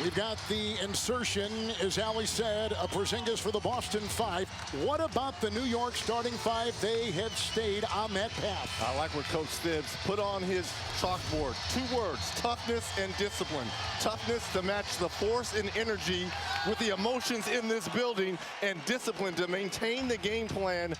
We've got the insertion, as Ali said, a Porzingis for the Boston 5. What about the New York starting 5? They have stayed on that path. I like what Coach Stibbs put on his chalkboard. 2 words, toughness and discipline. Toughness to match the force and energy with the emotions in this building, and discipline to maintain the game plan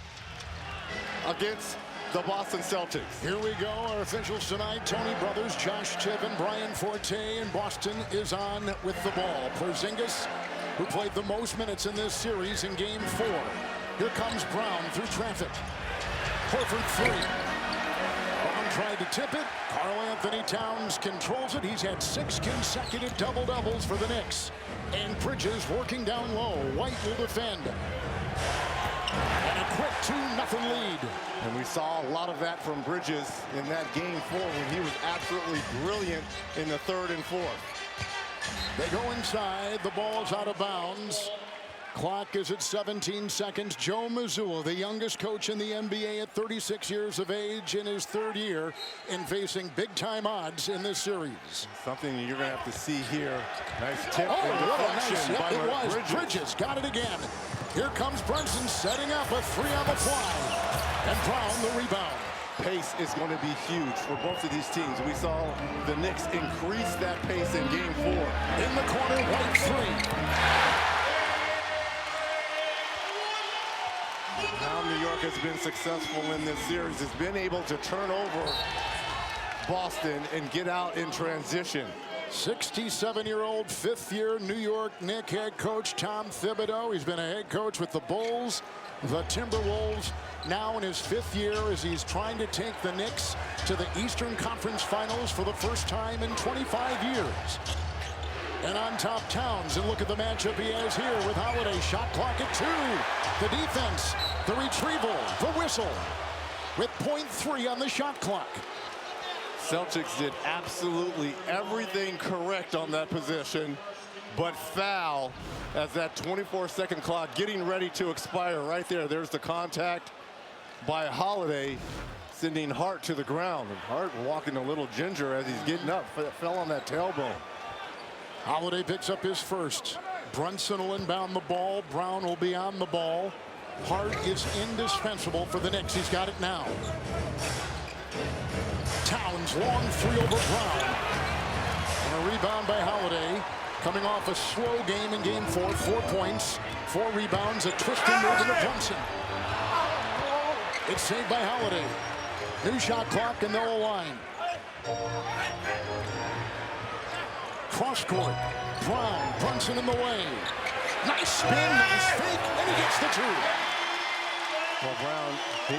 against the Boston Celtics. Here we go, our officials tonight, Tony Brothers, Josh Tibbin, Brian Forte, and Boston is on with the ball. Porzingis, who played the most minutes in this series in Game 4. Here comes Brown through traffic. Horford 3. Brown tried to tip it. Karl Anthony Towns controls it. He's had 6 consecutive double-doubles for the Knicks. And Bridges working down low. White will defend. And a quick 2-0 lead. And we saw a lot of that from Bridges in that Game 4 when he was absolutely brilliant in the 3rd and 4th. They go inside. The ball's out of bounds. Clock is at 17 seconds. Joe Mazzulla, the youngest coach in the NBA at 36 years of age in his 3rd year, and facing big-time odds in this series. Something you're going to have to see here. Nice tip and deflection nice, by it was. Bridges. Got it again. Here comes Brunson setting up a 3 on the fly. And Brown the rebound. Pace is going to be huge for both of these teams. We saw the Knicks increase that pace in Game 4. In the corner, White 3. How New York has been successful in this series has been able to turn over Boston and get out in transition. 67-year-old, 5th-year New York Knicks head coach Tom Thibodeau. He's been a head coach with the Bulls, the Timberwolves, now in his 5th year as he's trying to take the Knicks to the Eastern Conference Finals for the first time in 25 years. And on top, Towns, and look at the matchup he has here with Holiday. Shot clock at 2. The defense, the retrieval, the whistle, with .3 on the shot clock. Celtics did absolutely everything correct on that possession, but foul as that 24-second clock getting ready to expire right there. There's the contact by Holiday, sending Hart to the ground. And Hart walking a little ginger as he's getting up. Fell on that tailbone. Holiday picks up his first. Brunson will inbound the ball. Brown will be on the ball. Hart is indispensable for the Knicks. He's got it now. Towns, long 3 over Brown. And a rebound by Holiday. Coming off a slow game in Game 4. 4 points, 4 rebounds, a twisting move into Brunson. It's saved by Holiday. New shot clock, and they'll align. Cross court. Brown, Brunson in the way. Nice spin, nice fake, and he gets the 2. Well, Brown,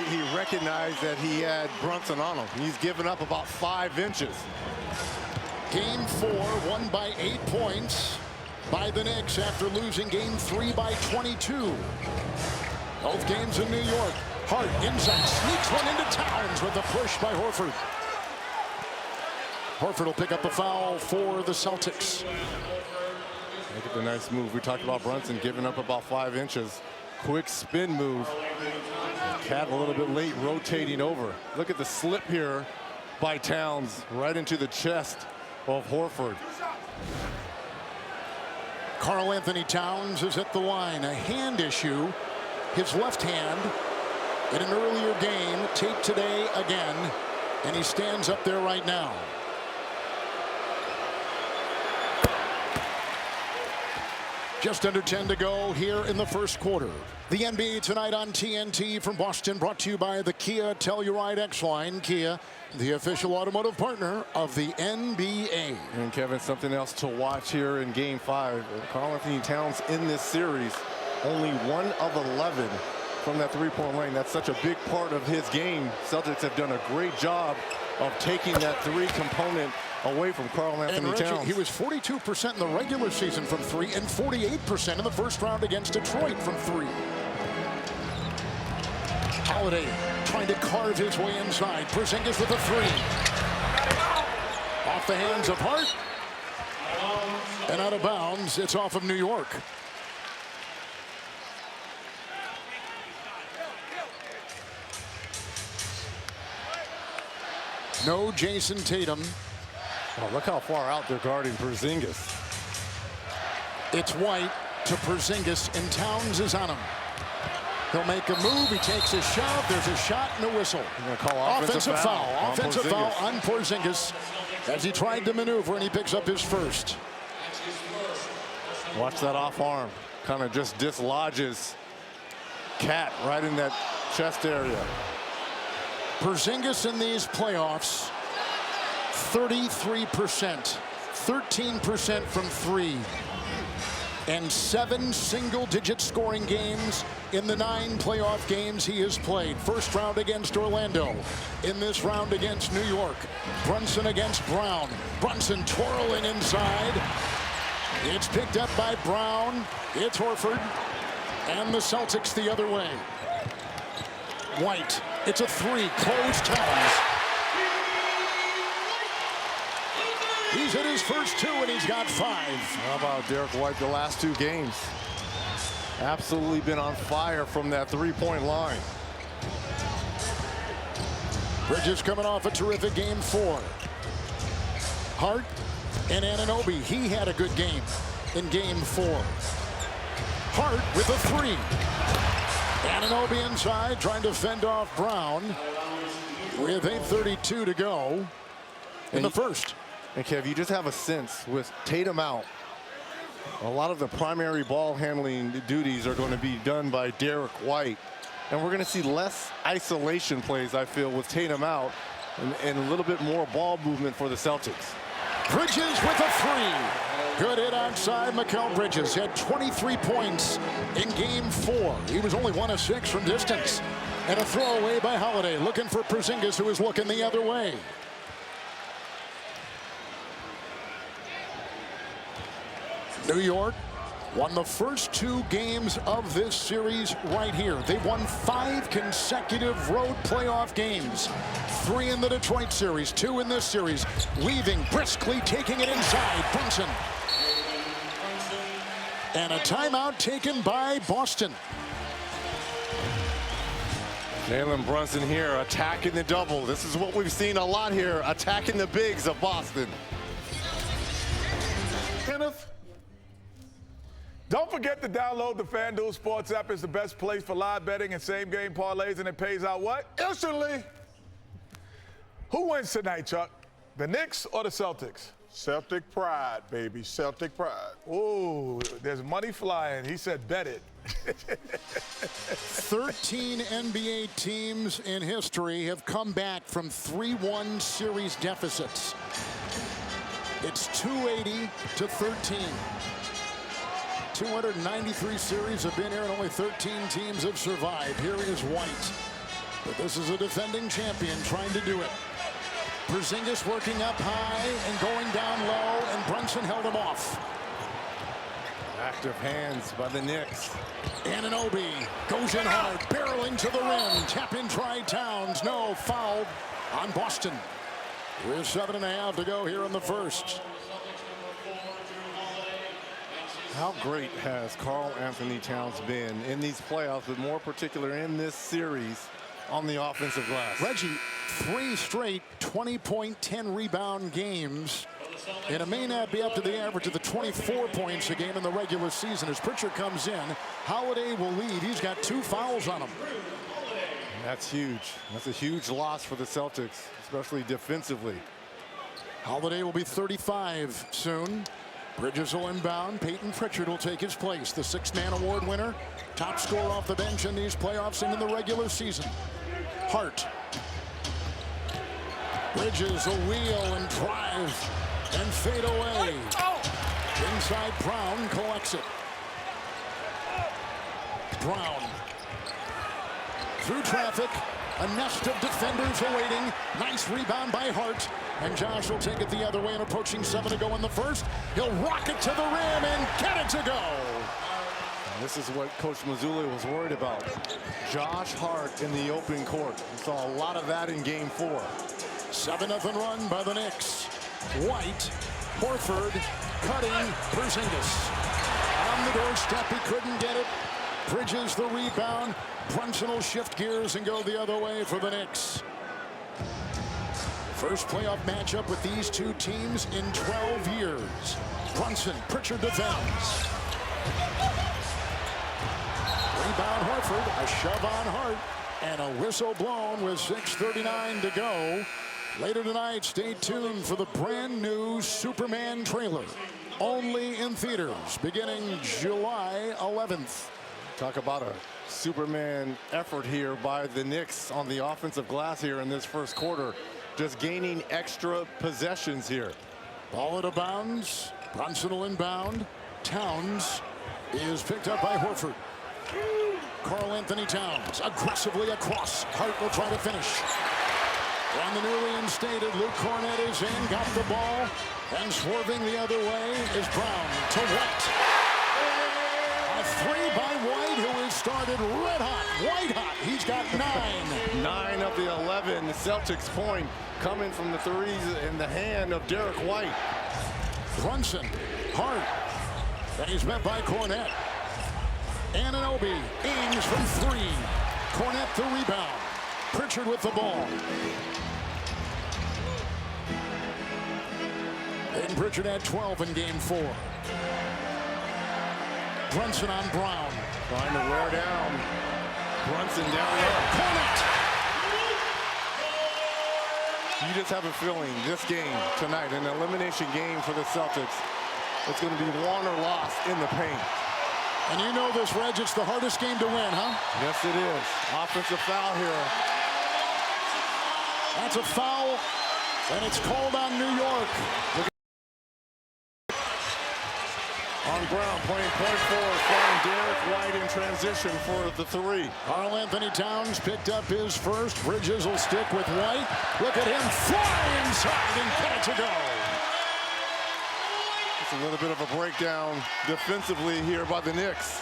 he recognized that he had Brunson on him. He's given up about 5 inches. Game 4 won by 8 points by the Knicks after losing Game 3 by 22. Both games in New York. Hart inside, sneaks one into Towns with a push by Horford. Horford will pick up the foul for the Celtics. Look at the nice move. We talked about Brunson giving up about 5 inches. Quick spin move. Cat a little bit late, rotating over. Look at the slip here by Towns right into the chest of Horford. Karl Anthony Towns is at the line. A hand issue. His left hand in an earlier game, taped today again, and he stands up there right now. Just under 10 to go here in the first quarter. The NBA tonight on TNT from Boston, brought to you by the Kia Telluride X-Line. Kia, the official automotive partner of the NBA. And Kevin, something else to watch here in Game 5. Karl Anthony Towns in this series, only 1 of 11 from that 3-point line. That's such a big part of his game. Celtics have done a great job of taking that 3 component away from Karl Anthony Towns. He was 42% in the regular season from 3 and 48% in the first round against Detroit from 3. Holiday trying to carve his way inside. Porzingis with a 3. Off the hands of Hart. And out of bounds. It's off of New York. No Jason Tatum. Oh, look how far out they're guarding Porzingis. It's White to Porzingis, and Towns is on him. He'll make a move. He takes a shove. There's a shot and a whistle. Call offensive foul. Offensive foul on Porzingis as he tried to maneuver, and he picks up his first. Watch that off arm. Kind of just dislodges Cat right in that chest area. Porzingis in these playoffs, 33%, 13% from three, and 7 single-digit scoring games in the 9 playoff games he has played. First round against Orlando. In this round against New York. Brunson against Brown. Brunson twirling inside. It's picked up by Brown. It's Horford. And the Celtics the other way. White. It's a 3. Close Towns. He's hit his first 2, and he's got 5. How about Derek White the last 2 games? Absolutely been on fire from that 3-point line. Bridges coming off a terrific game 4. Hart and Anunoby. He had a good game in game 4. Hart with a 3. Anunoby inside trying to fend off Brown with 8:32 to go in the first. And Kev, you just have a sense with Tatum out, a lot of the primary ball handling duties are going to be done by Derek White. And we're going to see less isolation plays, I feel, with Tatum out and a little bit more ball movement for the Celtics. Bridges with a 3. Good hit outside. Mikal Bridges had 23 points in game 4. He was only 1 of 6 from distance. And a throwaway by Holiday, looking for Porzingis, who is looking the other way. New York won the first 2 games of this series right here. They won 5 consecutive road playoff games. 3 in the Detroit series, 2 in this series. Weaving briskly, taking it inside. Brunson. And a timeout taken by Boston. Jalen Brunson here attacking the double. This is what we've seen a lot here, attacking the bigs of Boston. Kenneth, don't forget to download the FanDuel Sports app. It's the best place for live betting and same-game parlays, and it pays out what? Instantly. Who wins tonight, Chuck? The Knicks or the Celtics? Celtic pride, baby. Celtic pride. Ooh, there's money flying. He said bet it. 13 NBA teams in history have come back from 3-1 series deficits. It's 280 to 13. 293 series have been here, and only 13 teams have survived. Here is White. But this is a defending champion trying to do it. Porzingis working up high and going down low, and Brunson held him off. Active hands by the Knicks. Anunoby goes in hard, barreling to the rim. Tap in, try Towns. No, foul on Boston. With 7.5 to go here in the first. How great has Karl Anthony Towns been in these playoffs, but more particular in this series on the offensive glass? Reggie, 3 straight 20-point, 10-rebound games. And it may not be up to the average of the 24 points a game in the regular season. As Pritchard comes in, Holiday will lead. He's got 2 fouls on him. That's huge. That's a huge loss for the Celtics, especially defensively. Holiday will be 35 soon. Bridges will inbound. Peyton Pritchard will take his place. The 6-man award winner. Top scorer off the bench in these playoffs and in the regular season. Hart. Bridges a wheel and drive and fade away. Inside, Brown collects it. Brown. Through traffic. A nest of defenders awaiting. Nice rebound by Hart. And Josh will take it the other way, and approaching 7 to go in the first. He'll rock it to the rim and get it to go. And this is what Coach Mazzulla was worried about. Josh Hart in the open court. We saw a lot of that in game 4. 7-0 run by the Knicks. White, Horford, cutting, Porzingis. On the doorstep, he couldn't get it. Bridges the rebound. Brunson will shift gears and go the other way for the Knicks. First playoff matchup with these 2 teams in 12 years. Brunson, Pritchard defends. Rebound Horford, a shove on Hart, and a whistle blown with 6:39 to go. Later tonight, stay tuned for the brand new Superman trailer. Only in theaters beginning July 11th. Talk about a Superman effort here by the Knicks on the offensive glass here in this first quarter. Just gaining extra possessions here. Ball out of bounds. Brunson will inbound. Towns is picked up by Horford. Karl Anthony Towns aggressively across. Hart will try to finish. And the newly instated Luke Cornett is in, got the ball, and swerving the other way is Brown to White. A three by White, who has started red hot, white hot. He's got 9. 9 of the 11 Celtics point coming from the threes in the hand of Derek White. Brunson, Hart, and he's met by Cornett. Anunoby aims from 3. Cornett the rebound. Pritchard with the ball. And Pritchard had 12 in game 4. Brunson on Brown. Trying to wear down Brunson down low. Cornett. You just have a feeling this game tonight, an elimination game for the Celtics, it's going to be won or lost in the paint. And you know this, Reg, it's the hardest game to win, huh? Yes, it is. Offensive foul here. That's a foul, and it's called on New York. On Brown playing point forward, finding Derek White in transition for the 3. Karl Anthony Towns picked up his first. Bridges will stick with White. Look at him fly inside and get it to go. It's a little bit of a breakdown defensively here by the Knicks.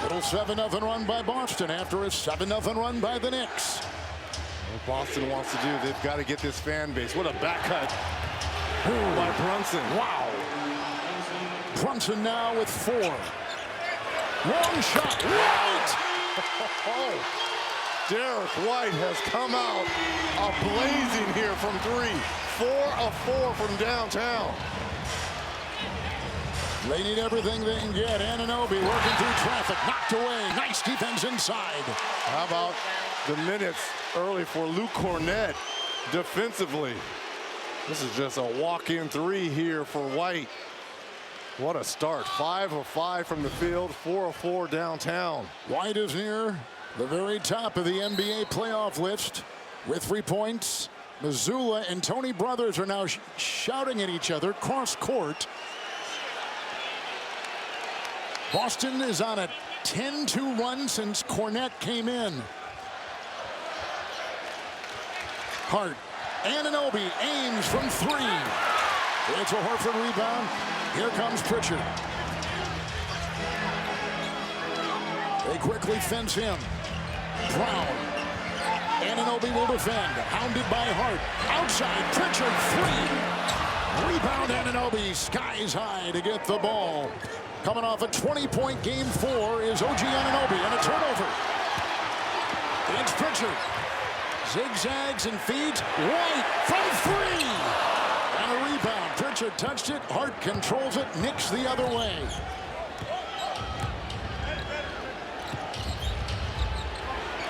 Little 7-0 run by Boston after a 7-0 run by the Knicks. What Boston wants to do, they've got to get this fan base. What a back cut by Brunson. Wow. Brunson now with 4. Long shot. White. Derek White has come out blazing here from 3. 4 of 4 from downtown. They need everything they can get. Anunoby working through traffic. Knocked away. Nice defense inside. How about the minutes early for Luke Cornett defensively? This is just a walk-in 3 here for White. What a start. 5 of 5 from the field, 4 of 4 downtown. White is near the very top of the NBA playoff list with 3 points. Missoula and Tony Brothers are now shouting at each other cross court. Boston is on a 10-2 run since Cornett came in. Hart. Anunoby aims from 3. It's a Horford rebound. Here comes Pritchard. They quickly fence him. Brown. Anunoby will defend. Hounded by Hart. Outside. Pritchard 3. Rebound Anunoby. Skies high to get the ball. Coming off a 20-point game 4 is OG Anunoby, and a turnover. It's Pritchard. Zigzags and feeds. White from 3. And a rebound. Pritchard touched it. Hart controls it. Knicks the other way.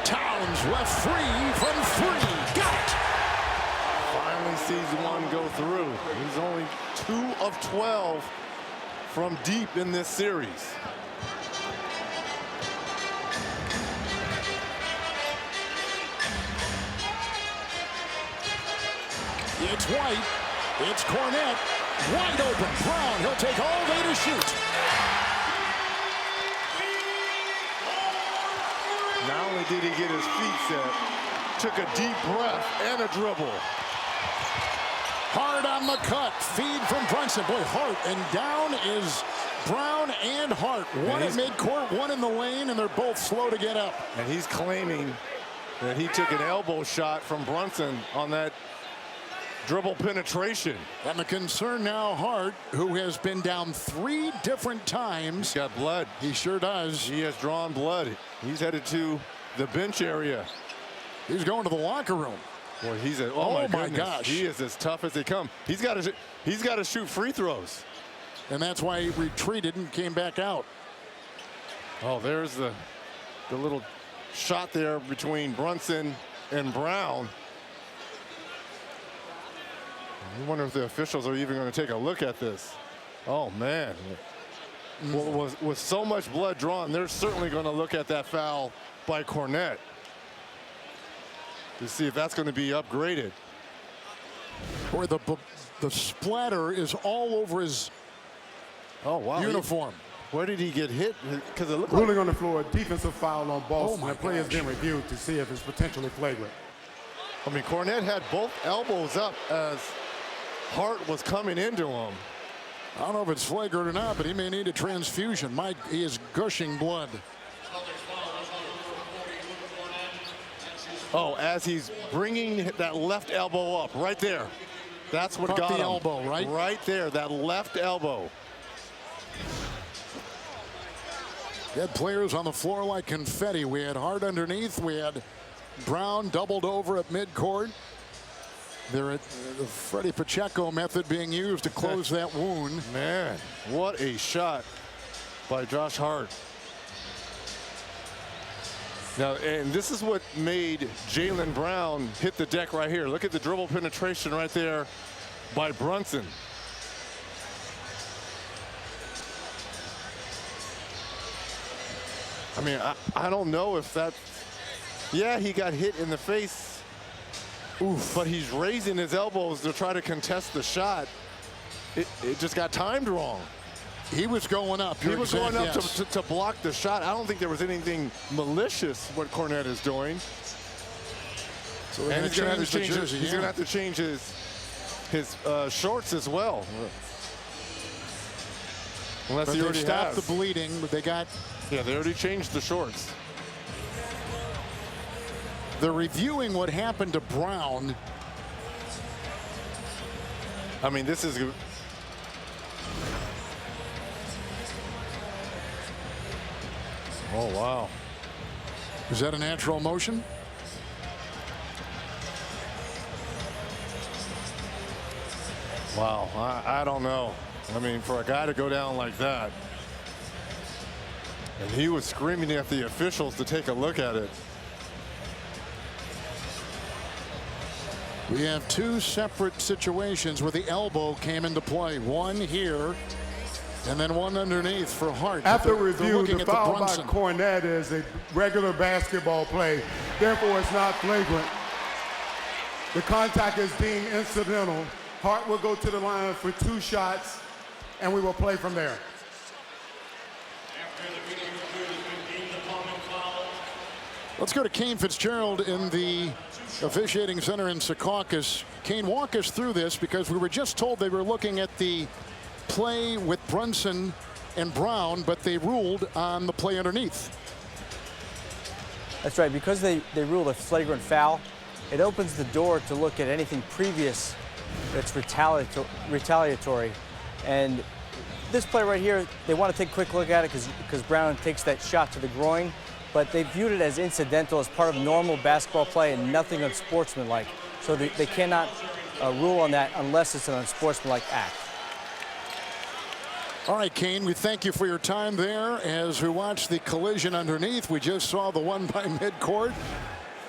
Towns left free from 3. Got it. Finally sees one go through. He's only 2 of 12 from deep in this series. It's White. It's Cornett. Wide open. Brown. He'll take all day to shoot. Not only did he get his feet set, took a deep breath and a dribble. Hard on the cut. Feed from Brunson. Boy, Hart. And down is Brown and Hart. One at midcourt, one in the lane, and they're both slow to get up. And he's claiming that he took an elbow shot from Brunson on that dribble penetration. And the concern now, Hart, who has been down 3 different times. He's got blood. He sure does. He has drawn blood. He's headed to the bench area. He's going to the locker room. Boy, he's a, oh my gosh. He is as tough as they come. He's got to shoot free throws. And that's why he retreated and came back out. Oh, there's the little shot there between Brunson and Brown. I wonder if the officials are even going to take a look at this. Oh, man. Well, with so much blood drawn, they're certainly going to look at that foul by Cornette to see if that's going to be upgraded. Or the splatter is all over his uniform. Where did he get hit? Because it looked Ruling on the floor, defensive foul on Boston. my The play has been reviewed to see if it's potentially flagrant. I mean, Cornette had both elbows up as Hart was coming into him. I don't know if it's flagrant or not, but he may need a transfusion. He is gushing blood. Oh, as he's bringing that left elbow up, right there. That's what got the him. elbow, right? Right there, that left elbow. We had players on the floor like confetti. We had Hart underneath. We had Brown doubled over at midcourt. They're at the Freddie Pacheco method being used to close that wound. Man, what a shot by Josh Hart. Now, and this is what made Jaylen Brown hit the deck right here. Look at the dribble penetration right there by Brunson. I mean, I don't know if that, yeah, he got hit in the face. Oof, but he's raising his elbows to try to contest the shot. It just got timed wrong. He was going up. He was going up to block the shot. I don't think there was anything malicious what Cornette is doing. So and he's going to have to change his shorts as well. Unless he already stopped has. the bleeding, but they got. Yeah, they already changed the shorts. They're reviewing what happened to Brown. I mean, this is. Oh, wow. Is that a natural motion? Wow, I don't know. I mean, for a guy to go down like that. And he was screaming at the officials to take a look at it. We have two separate situations where the elbow came into play. One here, and then one underneath for Hart. After review, the foul by Cornette is a regular basketball play. Therefore, it's not flagrant. The contact is deemed incidental. Hart will go to the line for 2 shots, and we will play from there. Let's go to Kane Fitzgerald in the officiating center in Secaucus. Kane, walk us through this, because we were just told they were looking at the play with Brunson and Brown, but they ruled on the play underneath. That's right. Because they ruled a flagrant foul, it opens the door to look at anything previous that's retaliatory. And this play right here, they want to take a quick look at it because Brown takes that shot to the groin. But they viewed it as incidental, as part of normal basketball play and nothing unsportsmanlike. So they cannot rule on that unless it's an unsportsmanlike act. All right, Kane, we thank you for your time there as we watch the collision underneath. We just saw the one by midcourt.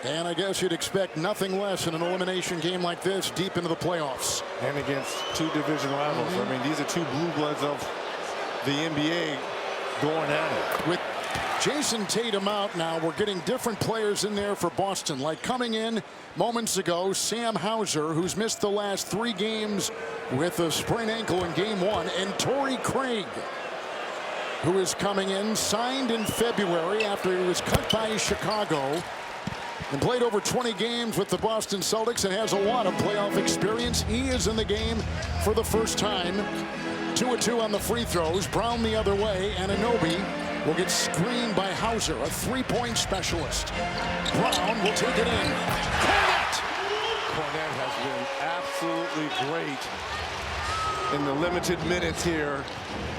And I guess you'd expect nothing less in an elimination game like this deep into the playoffs. And against 2 division rivals. I mean, these are 2 blue bloods of the NBA going at it. With Jason Tatum out now, we're getting different players in there for Boston. Like coming in moments ago, Sam Hauser, who's missed the last 3 games with a sprained ankle in game 1, and Torrey Craig, who is coming in, signed in February after he was cut by Chicago, and played over 20 games with the Boston Celtics and has a lot of playoff experience. He is in the game for the first time. 2 of 2 on the free throws. Brown the other way, and Anunoby will get screened by Hauser, a 3-point specialist. Brown will take it in. Cornette has been absolutely great in the limited minutes here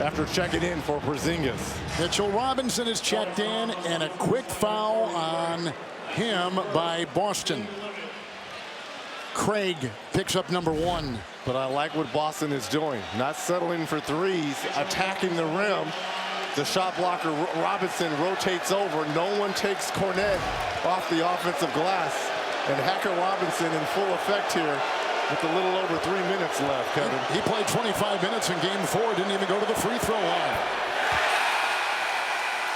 after checking in for Porzingis. Mitchell Robinson is checked in, and a quick foul on him by Boston. Craig picks up number 1. But I like what Boston is doing. Not settling for threes, attacking the rim. The shot blocker, Robinson, rotates over. No one takes Cornet off the offensive glass. And Hacker Robinson in full effect here with a little over 3 minutes left, Kevin. He played 25 minutes in game 4, didn't even go to the free throw line.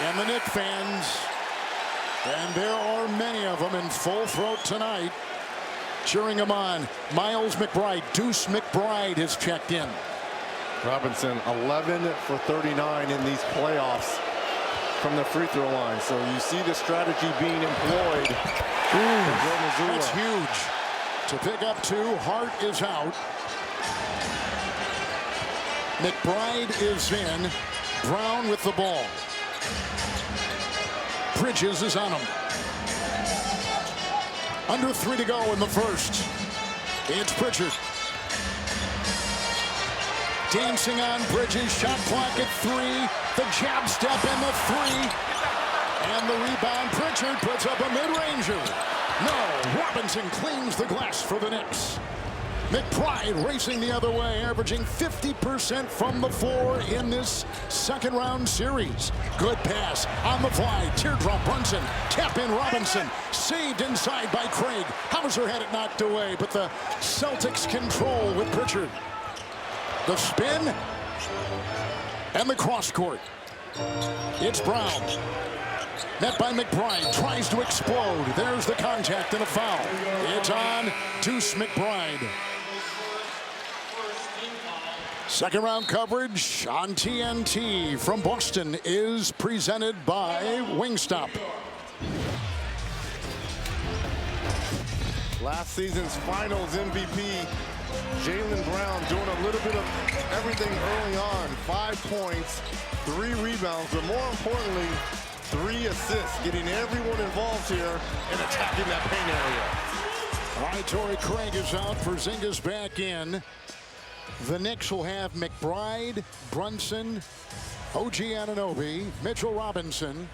And the Knicks fans, and there are many of them in full throat tonight, cheering him on. Miles McBride, Deuce McBride has checked in. Robinson 11 for 39 in these playoffs from the free throw line. So you see the strategy being employed. That's huge. To pick up 2, Hart is out. McBride is in. Brown with the ball. Bridges is on him. Under 3 to go in the first. It's Pritchard. Dancing on Bridges, shot clock at 3. The jab step and the 3. And the rebound, Pritchard puts up a mid-ranger. No, Robinson cleans the glass for the Knicks. McBride racing the other way, averaging 50% from the floor in this second round series. Good pass on the fly, teardrop Brunson, tap in Robinson, saved inside by Craig. Hauser had it knocked away, but the Celtics control with Pritchard. The spin and the cross court. It's Brown. Net by McBride, tries to explode. There's the contact and a foul. It's on Deuce McBride. Second round coverage on TNT from Boston is presented by Wingstop. Last season's finals MVP, Jaylen Brown, doing a little bit of everything early on. 5 points, 3 rebounds, but more importantly, 3 assists, getting everyone involved here and attacking that paint area. All right, Torrey Craig is out. Porzingis back in. The Knicks will have McBride, Brunson, OG Anunoby, Mitchell Robinson,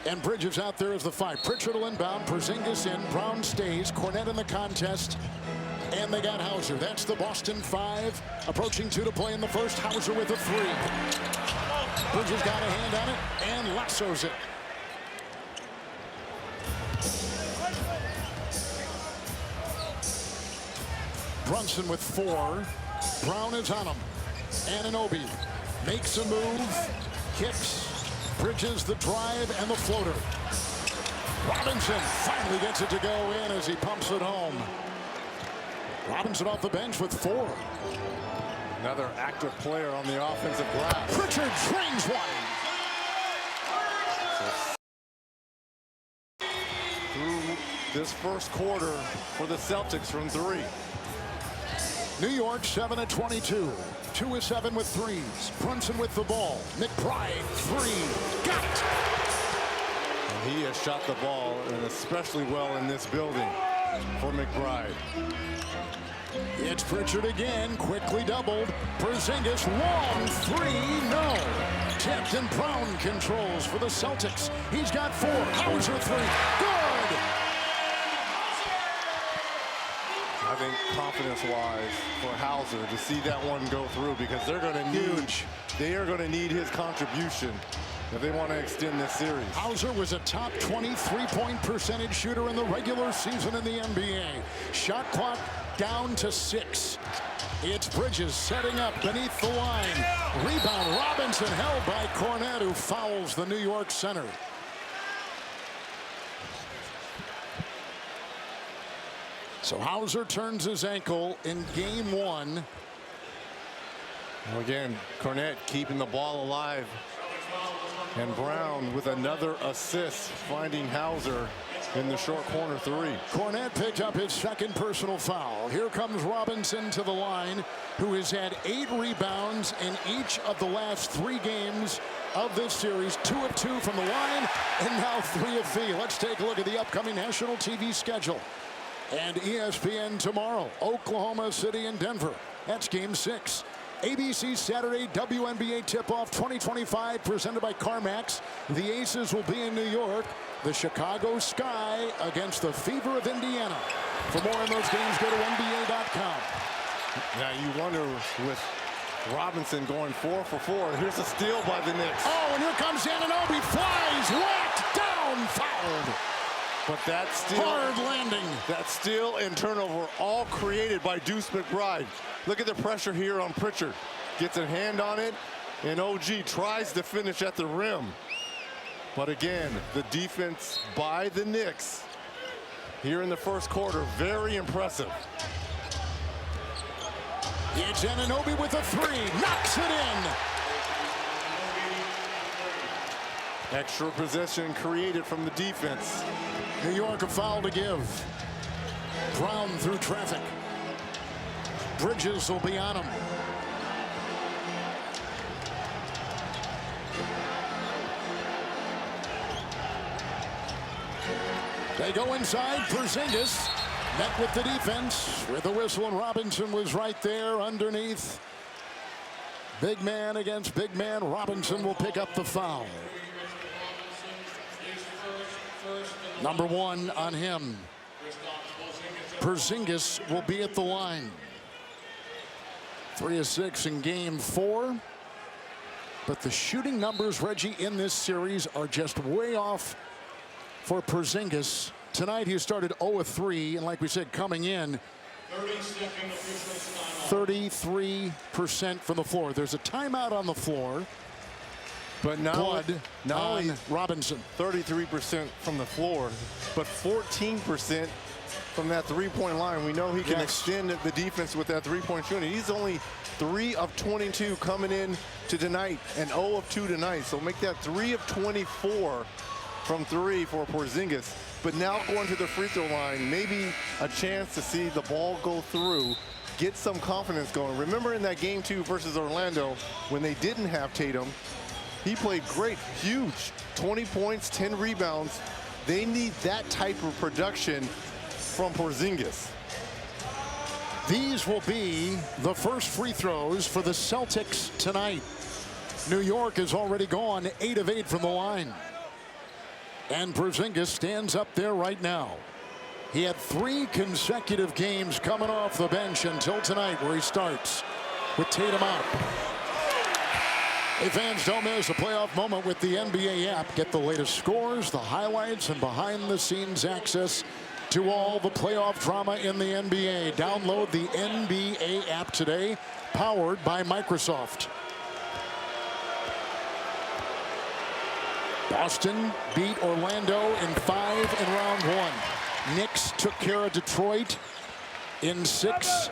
and Bridges out there as the 5. Pritchard will inbound, Porzingis in, Brown stays, Cornet in the contest, and they got Hauser. That's the Boston 5, approaching 2 to play in the first. Hauser with a 3. Bridges got a hand on it and lassos it. Brunson with 4. Brown is on him. Anunoby makes a move, kicks, Bridges the drive and the floater. Robinson finally gets it to go in as he pumps it home. Robinson off the bench with 4. Another active player on the offensive glass. Pritchard drains one. Through this first quarter for the Celtics from 3. New York 7 of 22. 2 of 7 with 3s. Brunson with the ball. McBride 3. Got it. And he has shot the ball, and especially well in this building for McBride. It's Pritchard again, quickly doubled. Porzingis, long 3, no. Tipped and Brown controls for the Celtics. He's got 4. Hauser 3, good. I think confidence-wise for Hauser to see that one go through, because they're going to need, they are going to need his contribution if they want to extend this series. Hauser was a top 20 3-point percentage shooter in the regular season in the NBA. Shot clock down to 6. It's Bridges setting up beneath the line. Rebound, Robinson held by Cornet, who fouls the New York center. So Hauser turns his ankle in game 1. Well, again, Cornet keeping the ball alive. And Brown with another assist, finding Hauser in the short corner 3. Cornet picked up his 2nd personal foul. Here comes Robinson to the line, who has had 8 rebounds in each of the last 3 games of this series. 2 of 2 from the line, and now 3 of 3. Let's take a look at the upcoming national TV schedule. And ESPN tomorrow, Oklahoma City and Denver. That's game 6. ABC Saturday WNBA tip-off 2025 presented by CarMax. The Aces will be in New York. The Chicago Sky against the Fever of Indiana. For more on those games, go to NBA.com. Now you wonder with Robinson going 4 for 4. Here's a steal by the Knicks. Oh, and here comes Anunoby. Flies, whacked, down, fouled. But that steal, hard landing. That steal and turnover all created by Deuce McBride. Look at the pressure here on Pritchard. Gets a hand on it, and OG tries to finish at the rim. But again, the defense by the Knicks here in the first quarter, very impressive. It's Anunoby with a three, knocks it in. Extra possession created from the defense. New York a foul to give. Brown through traffic. Bridges will be on him. They go inside. Porzingis met with the defense with the whistle, and Robinson was right there underneath. Big man against big man. Robinson will pick up the foul. Number 1 on him. Porzingis will be at the line. 3 of 6 in game 4. But the shooting numbers, Reggie, in this series are just way off for Porzingis. Tonight he started 0 of 3, and like we said, coming in 33% from the floor. There's a timeout on the floor. But now on Robinson. 33% from the floor, but 14% from that three-point line. We know he can extend the defense with that three-point shooting. He's only 3 of 22 coming in to tonight, and 0 of 2 tonight. So make that 3 of 24 from 3 for Porzingis. But now going to the free throw line, maybe a chance to see the ball go through, get some confidence going. Remember in that game 2 versus Orlando, when they didn't have Tatum, he played great, huge, 20 points, 10 rebounds. They need that type of production from Porzingis. These will be the first free throws for the Celtics tonight. New York has already gone 8 of 8 from the line. And Porzingis stands up there right now. He had 3 consecutive games coming off the bench until tonight, where he starts with Tatum out. Hey fans, don't miss a playoff moment with the NBA app. Get the latest scores, the highlights, and behind-the-scenes access to all the playoff drama in the NBA. Download the NBA app today, powered by Microsoft. Boston beat Orlando in 5 in round 1. Knicks took care of Detroit in 6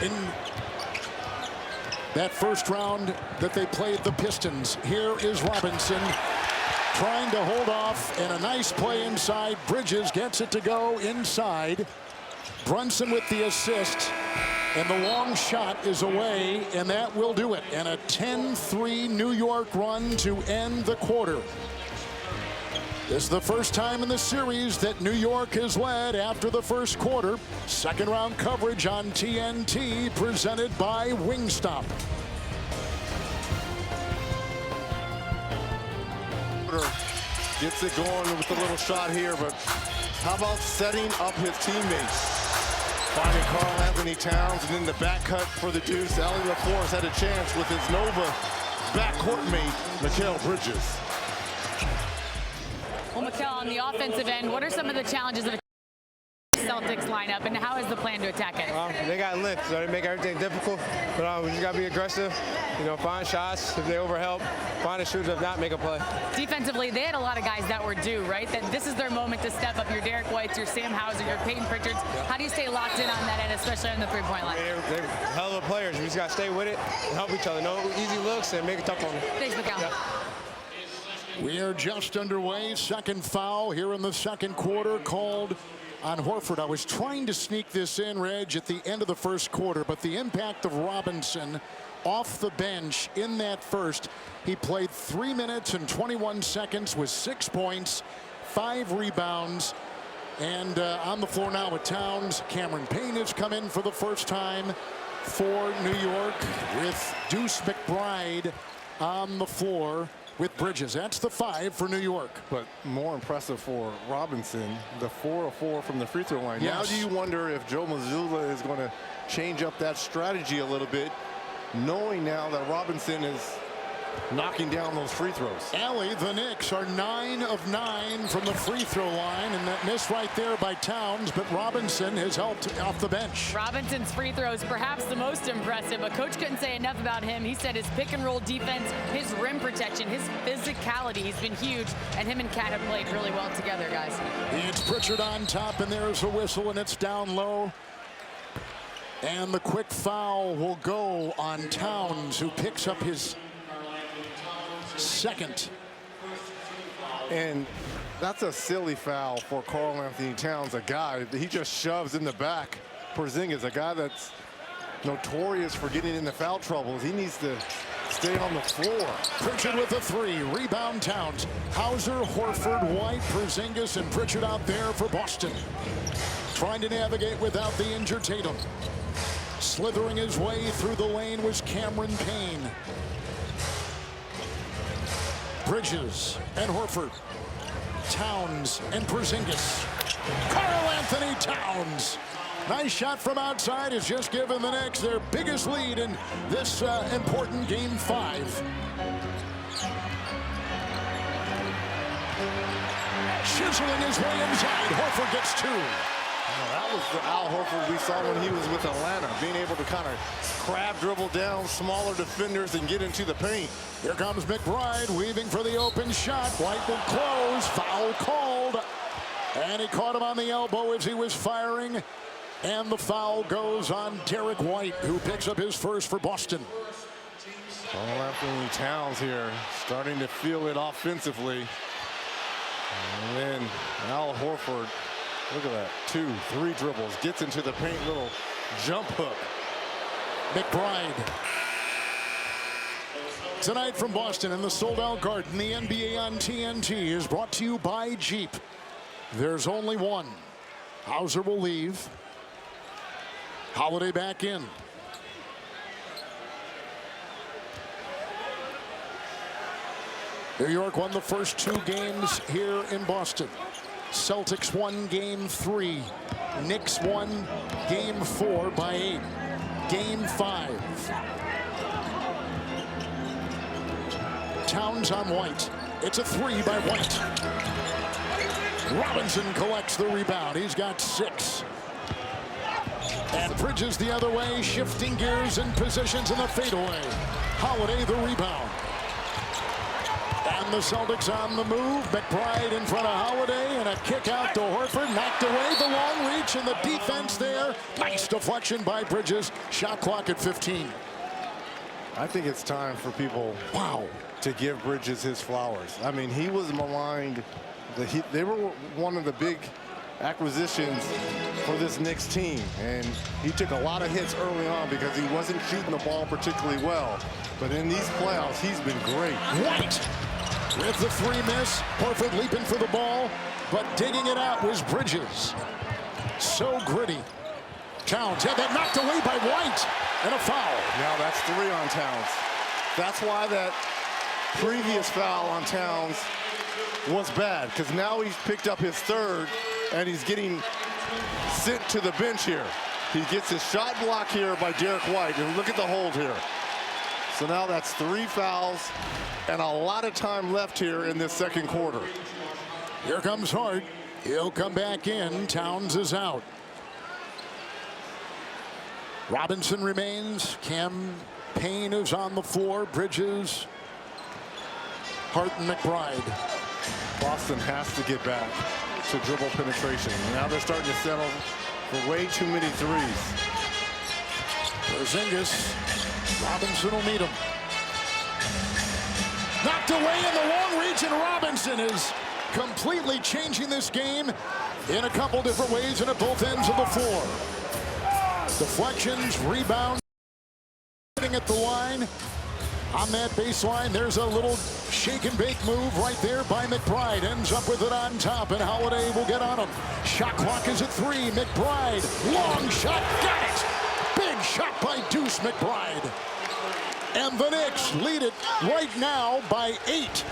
in that first round that they played the Pistons. Here is Robinson trying to hold off, and a nice play inside. Bridges gets it to go inside. Brunson with the assist, and the long shot is away, and that will do it. And a 10-3 New York run to end the quarter. This is the first time in the series that New York has led after the first quarter. Second round coverage on TNT, presented by Wingstop. Gets it going with a little shot here, but how about setting up his teammates? Finding Karl Anthony Towns, and then the back cut for the deuce. Allie LaForce had a chance with his Nova backcourt mate, Mikal Bridges. Well, Mikal, on the offensive end, what are some of the challenges of the Celtics lineup, and how is the plan to attack it? They got length, so they make everything difficult. But we just got to be aggressive, find shots if they overhelp, find a shooter, if not, make a play. Defensively, they had a lot of guys that were due, right? That this is their moment to step up. Your Derek Whites, your Sam Hauser, your Peyton Pritchards. How do you stay locked in on that end, especially on the three-point line? They're hell of players. We just got to stay with it and help each other. No easy looks and make it tough on them. Thanks, Mikal. Yeah. We are just underway. Second foul here in the second quarter called on Horford. I was trying to sneak this in, Reg, at the end of the first quarter, but the impact of Robinson off the bench in that first. He played 3 minutes and 21 seconds with 6 points, 5 rebounds, and on the floor now with Towns. Cameron Payne has come in for the first time for New York, with Deuce McBride on the floor with Bridges. That's the 5 for New York. But more impressive for Robinson, the 4 of 4 from the free throw line. Yes. Now do you wonder if Joe Mazzulla is going to change up that strategy a little bit knowing now that Robinson is knocking down those free throws. Allie, the Knicks are 9 of 9 from the free throw line, and that miss right there by Towns, but Robinson has helped off the bench. Robinson's free throws perhaps the most impressive, but coach couldn't say enough about him. He said his pick and roll defense, his rim protection, his physicality, he's been huge, and him and Cat have played really well together, guys. It's Pritchard on top, and there's a whistle, and it's down low. And the quick foul will go on Towns, who picks up his second. And that's a silly foul for Karl-Anthony Towns, a guy that he just shoves in the back. Porzingis, a guy that's notorious for getting into foul troubles. He needs to stay on the floor. Pritchard with a 3. Rebound Towns. Hauser, Horford, White, Porzingis, and Pritchard out there for Boston. Trying to navigate without the injured Tatum. Slithering his way through the lane was Cameron Payne. Bridges and Horford. Towns and Porzingis. Karl-Anthony Towns. Nice shot from outside has just given the Knicks their biggest lead in this important Game 5. Chiseling his way inside. Horford gets 2. That was the Al Horford we saw when he was with Atlanta, being able to kind of crab dribble down smaller defenders and get into the paint. Here comes McBride weaving for the open shot. White will close. Foul called. And he caught him on the elbow as he was firing. And the foul goes on Derek White, who picks up his first for Boston. Karl-Anthony Towns here starting to feel it offensively. And then Al Horford, look at that, 2, 3 dribbles, gets into the paint, little jump hook. McBride. Tonight from Boston in the sold-out Garden, the NBA on TNT is brought to you by Jeep. There's only one. Hauser will leave. Holiday back in. New York won the first 2 games here in Boston. Celtics won Game 3. Knicks won Game 4 by 8. Game 5. Towns on White. It's a 3 by White. Robinson collects the rebound. He's got 6. And Bridges the other way, shifting gears and positions in the fadeaway. Holiday the rebound. And the Celtics on the move. McBride in front of Holiday, and a kick out to Horford. Knocked away the long reach, and the defense there. Nice deflection by Bridges. Shot clock at 15. I think it's time for people to give Bridges his flowers. I mean, he was maligned. They were one of the big acquisitions for this Knicks team, and he took a lot of hits early on because he wasn't shooting the ball particularly well. But in these playoffs, he's been great. White with the 3 miss. Horford leaping for the ball, but digging it out was Bridges. So gritty. Towns had that knocked away by White, and a foul. Now that's 3 on Towns. That's why that previous foul on Towns was bad, because now he's picked up his 3rd, and he's getting sent to the bench here. He gets his shot blocked here by Derek White, and look at the hold here. So now that's 3 fouls and a lot of time left here in this second quarter. Here comes Hart. He'll come back in. Towns is out. Robinson remains. Cam Payne is on the floor. Bridges, Hart, and McBride. Boston has to get back to dribble penetration. Now they're starting to settle for way too many 3s. Porzingis. Robinson will meet him. Knocked away in the long reach, and Robinson is completely changing this game in a couple different ways and at both ends of the floor. Deflections, rebounds, at the line. On that baseline, there's a little shake and bake move right there by McBride. Ends up with it on top, and Holiday will get on him. Shot clock is at 3. McBride, long shot, got it! Big shot by Deuce McBride. And the Knicks lead it right now by 8.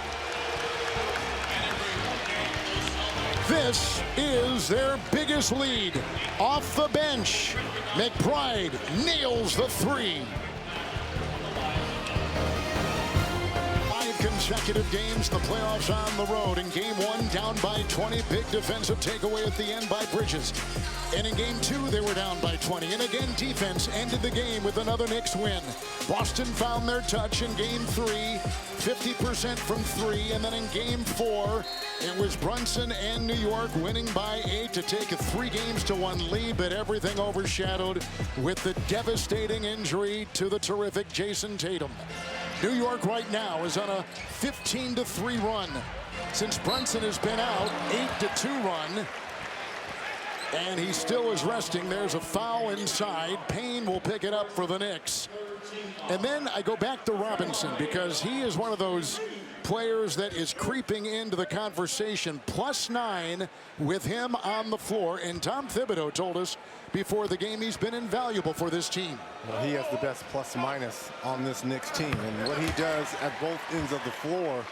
This is their biggest lead. Off the bench, McBride nails the 3. consecutive games, the playoffs on the road. In game 1, down by 20. Big defensive takeaway at the end by Bridges. And in game 2, they were down by 20. And again, defense ended the game with another Knicks win. Boston found their touch in game 3, 50% from 3. And then in game 4, it was Brunson and New York winning by 8 to take a 3-1 lead, but everything overshadowed with the devastating injury to the terrific Jason Tatum. New York right now is on a 15-3 run. Since Brunson has been out, 8-2 run. And he still is resting. There's a foul inside. Payne will pick it up for the Knicks. And then I go back to Robinson because he is one of those players that is creeping into the conversation. +9 with him on the floor. And Tom Thibodeau told us before the game he's been invaluable for this team. Well, he has the best plus-minus on this Knicks team. And what he does at both ends of the floor,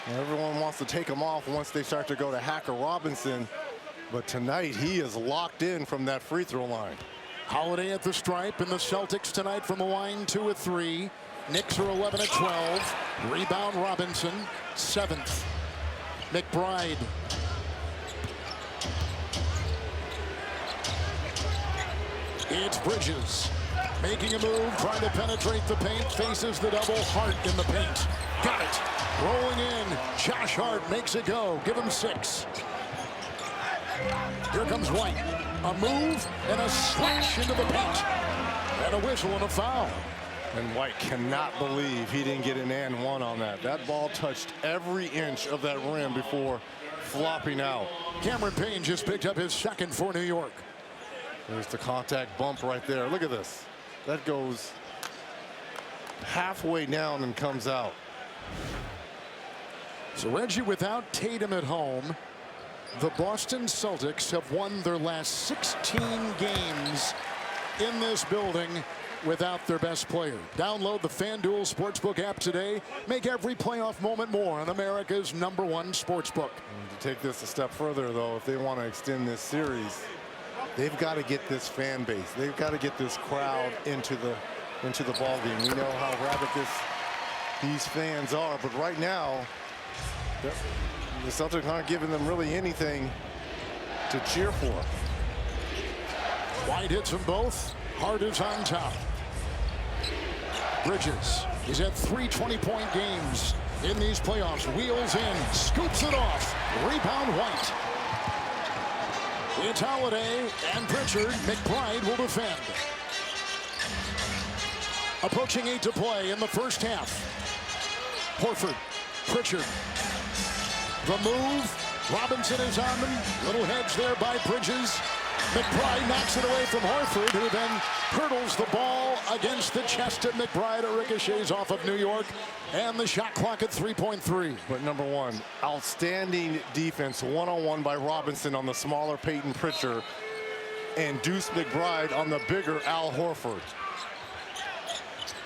everyone wants to take him off once they start to go to Hacker Robinson. But tonight, he is locked in from that free throw line. Holiday at the stripe, and the Celtics tonight from the line 2 of 3. Knicks are 11 of 12. Rebound Robinson, 7th. McBride. It's Bridges making a move, trying to penetrate the paint, faces the double. Hart in the paint. Got it. Rolling in. Josh Hart makes it go. Give him 6. Here comes White. A move and a slash into the paint. And a whistle and a foul. And White cannot believe he didn't get an and one on that. That ball touched every inch of that rim before flopping out. Cameron Payne just picked up his 2nd for New York. There's the contact bump right there. Look at this. That goes halfway down and comes out. So Reggie, without Tatum at home, the Boston Celtics have won their last 16 games in this building without their best player. Download the FanDuel Sportsbook app today. Make every playoff moment more on America's #1 sportsbook. And to take this a step further, though, if they want to extend this series, they've got to get this fan base. They've got to get this crowd into the ball game. We know how rabid these fans are, but right now, the Celtics aren't giving them really anything to cheer for. White hits them both. Hart is on top. Bridges. He's had 3 20-point games in these playoffs. Wheels in, scoops it off. Rebound White. It's Holiday and Pritchard. McBride will defend. Approaching 8 to play in the first half. Horford, Pritchard. The move. Robinson is on them. Little hedge there by Bridges. McBride knocks it away from Horford, who then hurdles the ball against the chest of McBride. It ricochets off of New York, and the shot clock at 3.3. But number one, outstanding defense, one-on-one by Robinson on the smaller Peyton Pritchard, and Deuce McBride on the bigger Al Horford.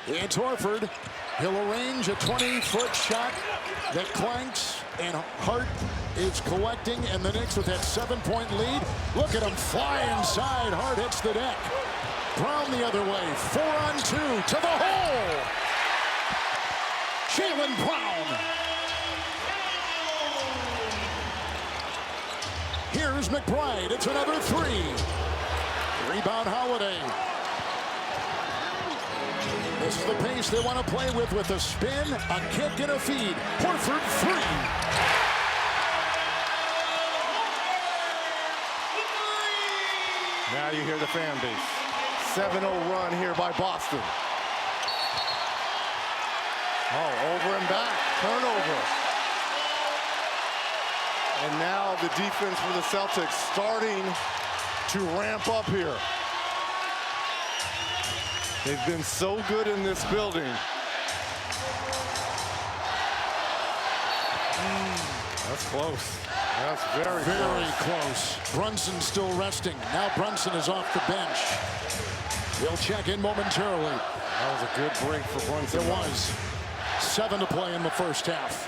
It's Horford. He'll arrange a 20-foot shot that clanks, and Hart is collecting, and the Knicks with that 7-point lead. Look at him fly inside. Hart hits the deck. Brown the other way. 4-on-2 to the hole. Jaylen Brown. Here's McBride. It's another 3. Rebound Holiday. This is the pace they want to play with a spin, a kick, and a feed. Horford 3. Now you hear the fan base. 7-0 run here by Boston. Oh, over and back. Turnover. And now the defense for the Celtics starting to ramp up here. They've been so good in this building. That's close. That's very close. Brunson still resting. Now Brunson is off the bench. He'll check in momentarily. That was a good break for Brunson. It was. 7 to play in the first half.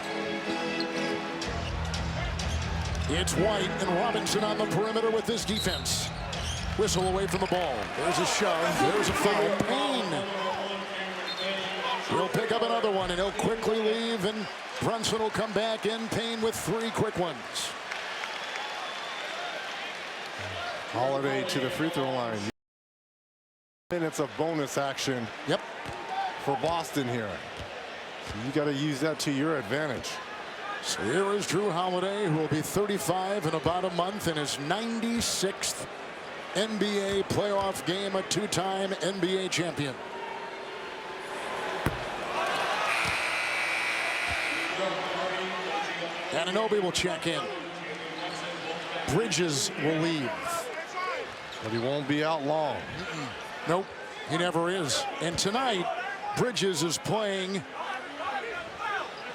It's White and Robinson on the perimeter with this defense. Whistle away from the ball. There's a shove. There's a foul. Payne. He'll pick up another one, and he'll quickly leave and Brunson will come back in. Payne with 3 quick ones. Holiday to the free throw line. Minutes of bonus action. Yep. For Boston here. So you got to use that to your advantage. So here is Drew Holiday, who will be 35 in about a month in his 96th NBA playoff game, a 2-time NBA champion. Anunoby will check in. Bridges will leave. But he won't be out long. Nope, he never is. And tonight, Bridges is playing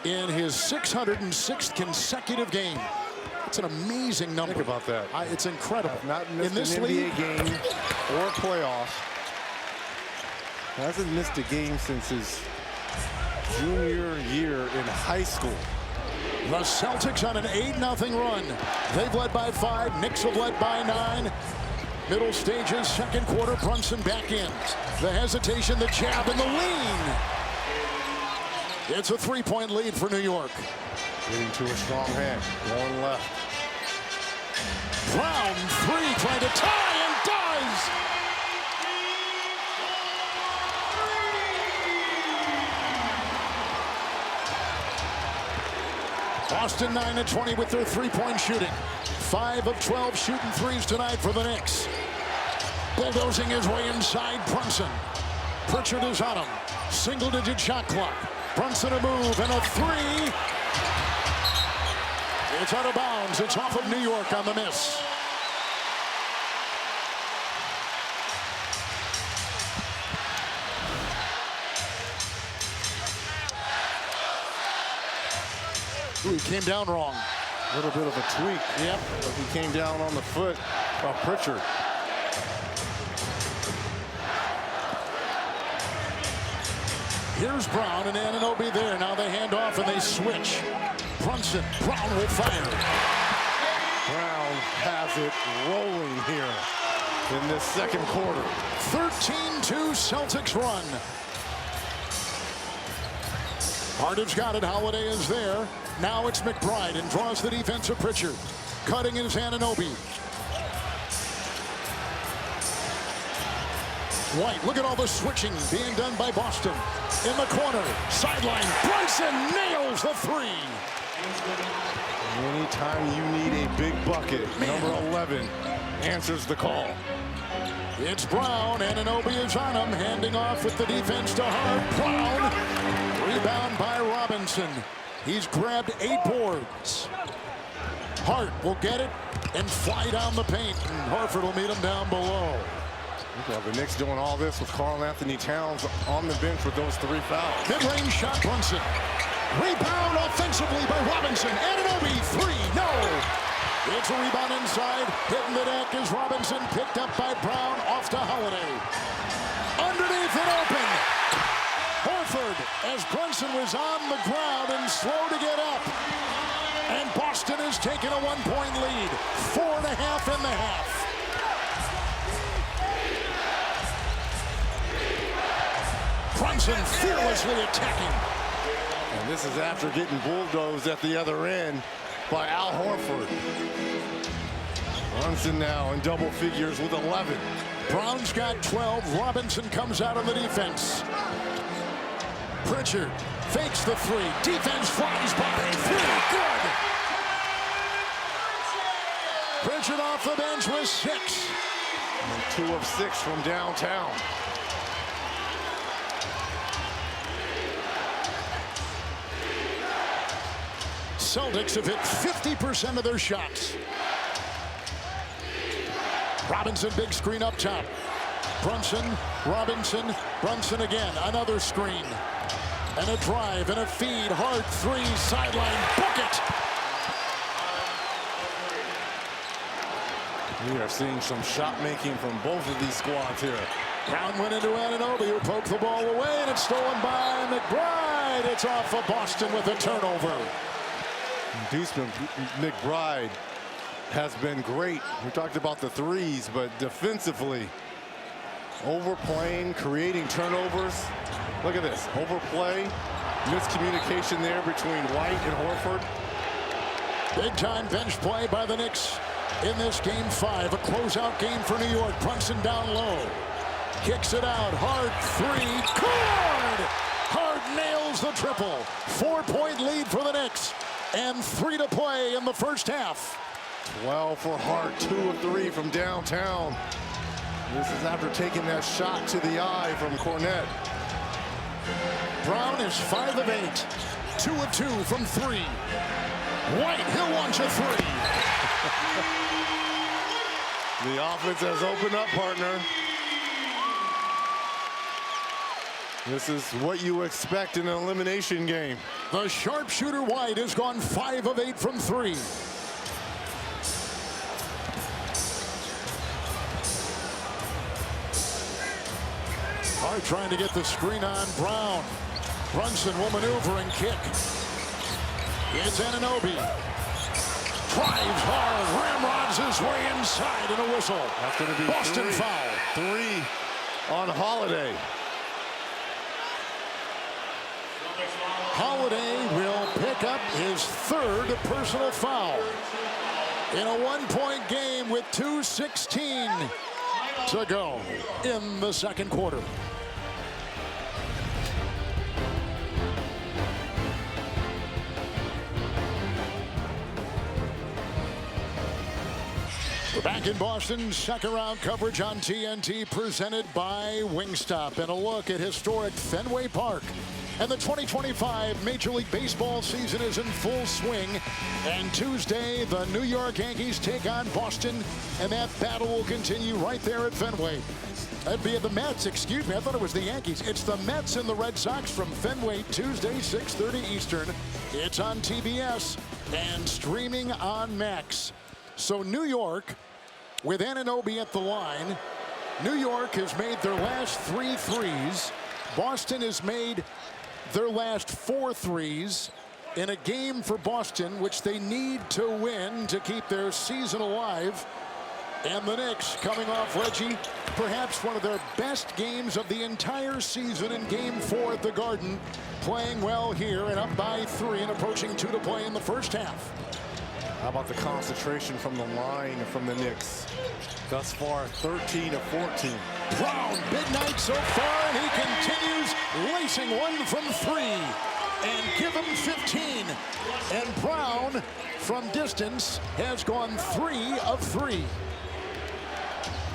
in his 606th consecutive game. It's an amazing number. Think about that. It's incredible. Not missed in this an league, NBA game or playoff. Hasn't missed a game since his junior year in high school. the Celtics on an 8-0 run. They've led by 5. Knicks have led by 9. Middle stages, second quarter. Brunson back in. The hesitation, the jab, and the lean. It's a 3-point lead for New York. Getting to a strong hand. Going left. Brown, 3, trying to tie, and does! Boston 9-20 with their 3-point shooting. 5 of 12 shooting threes tonight for the Knicks. Bulldozing his way inside Brunson. Pritchard is on him. Single-digit shot clock. Brunson a move and a 3. It's out of bounds. It's off of New York on the miss. Ooh, he came down wrong. A little bit of a tweak. Yep. But he came down on the foot of Pritchard. Here's Brown and Anunoby there. Now they hand off and they switch. Brunson. Brown will fire. Brown has it rolling here in this second quarter. 13-2 Celtics run. Harden's got it. Holiday is there. Now it's McBride and draws the defense of Pritchard. Cutting is Anunoby. White, look at all the switching being done by Boston. In the corner, sideline, Brunson nails the 3. Anytime you need a big bucket, number 11 answers the call. It's Brown. Anunoby is on him, handing off with the defense to Hart. Brown, rebound by Robinson. He's grabbed 8 boards. Hart will get it and fly down the paint, and Horford will meet him down below. The Knicks doing all this with Karl Anthony Towns on the bench with those 3 fouls. Mid-range shot, Brunson. Rebound offensively by Robinson. Anunoby, 3, no. It's a rebound inside. Hitting the deck is Robinson, picked up by Brown, off to Holiday. Underneath and open. Horford, as Brunson was on the ground and slow to get up. And Boston has taken a 1-point lead. 4.5 in the half. Brunson fearlessly attacking. And this is after getting bulldozed at the other end by Al Horford. Brunson now in double figures with 11. Brown's got 12. Robinson comes out on the defense. Pritchard fakes the 3. Defense flies by. 3, good. Pritchard off the bench with 6. And 2 of 6 from downtown. Celtics have hit 50% of their shots. Robinson, big screen up top. Brunson, Robinson, Brunson again. Another screen. And a drive and a feed. Hard 3, sideline, bucket. We are seeing some shot making from both of these squads here. Brown went into Anunoby, who poked the ball away, and it's stolen by McBride. It's off of Boston with a turnover. Deuceman McBride has been great. We talked about the 3s, but defensively, overplaying, creating turnovers. Look at this, overplay, miscommunication there between White and Horford. Big time bench play by the Knicks in this game 5. A closeout game for New York. Brunson down low. Kicks it out. Hard three. Good! Hard nails the triple. 4-point lead for the Knicks. And 3 to play in the first half. 12 for Hart. 2 of 3 from downtown. This is after taking that shot to the eye from Cornette. Brown is 5 of 8. 2 of 2 from 3. White, he'll launch a 3. The offense has opened up, partner. This is what you expect in an elimination game. The sharpshooter White has gone 5 of 8 from 3. Hart trying to get the screen on Brown. Brunson will maneuver and kick. It's Anunoby. Drives hard. Ramrods his way inside and a whistle. That's going to be Boston 3. foul. 3 on Holiday. Holiday will pick up his 3rd personal foul in a 1-point game with 2:16 to go in the second quarter. We're back in Boston. Second round coverage on TNT presented by Wingstop, and a look at historic Fenway Park. And the 2025 Major League Baseball season is in full swing. And Tuesday, the New York Yankees take on Boston, and that battle will continue right there at Fenway. That'd be the Mets, excuse me. I thought it was the Yankees. It's the Mets and the Red Sox from Fenway, Tuesday, 6:30 Eastern. It's on TBS and streaming on Max. So New York, with Anunoby at the line, New York has made their last 3 threes. Boston has made their last 4 threes in a game for Boston, which they need to win to keep their season alive. And the Knicks coming off, Reggie, perhaps one of their best games of the entire season in game 4 at the Garden, playing well here and up by 3 and approaching 2 to play in the first half. How about the concentration from the line from the Knicks? Thus far, 13 of 14. Brown, big night so far, and he continues lacing one from 3. And give him 15. And Brown, from distance, has gone 3 of 3.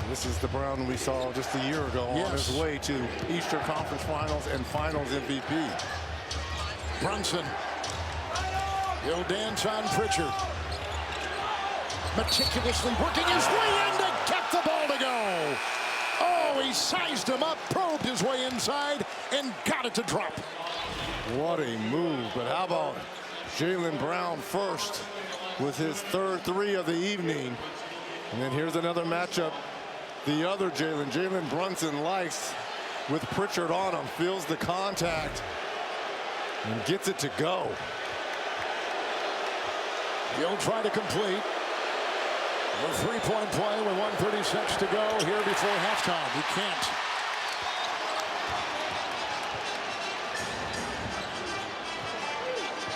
This is the Brown we saw just a year ago on his way to Eastern Conference Finals and Finals MVP. Brunson. He'll dance on Pritchard. Meticulously working his way in to get the ball to go. Oh, he sized him up, probed his way inside, and got it to drop. What a move. But how about Jaylen Brown first with his 3rd 3 of the evening. And then here's another matchup. The other Jalen Brunson likes with Pritchard on him, feels the contact and gets it to go. He'll try to complete a 3-point play with 1:36 to go here before halftime. He can't.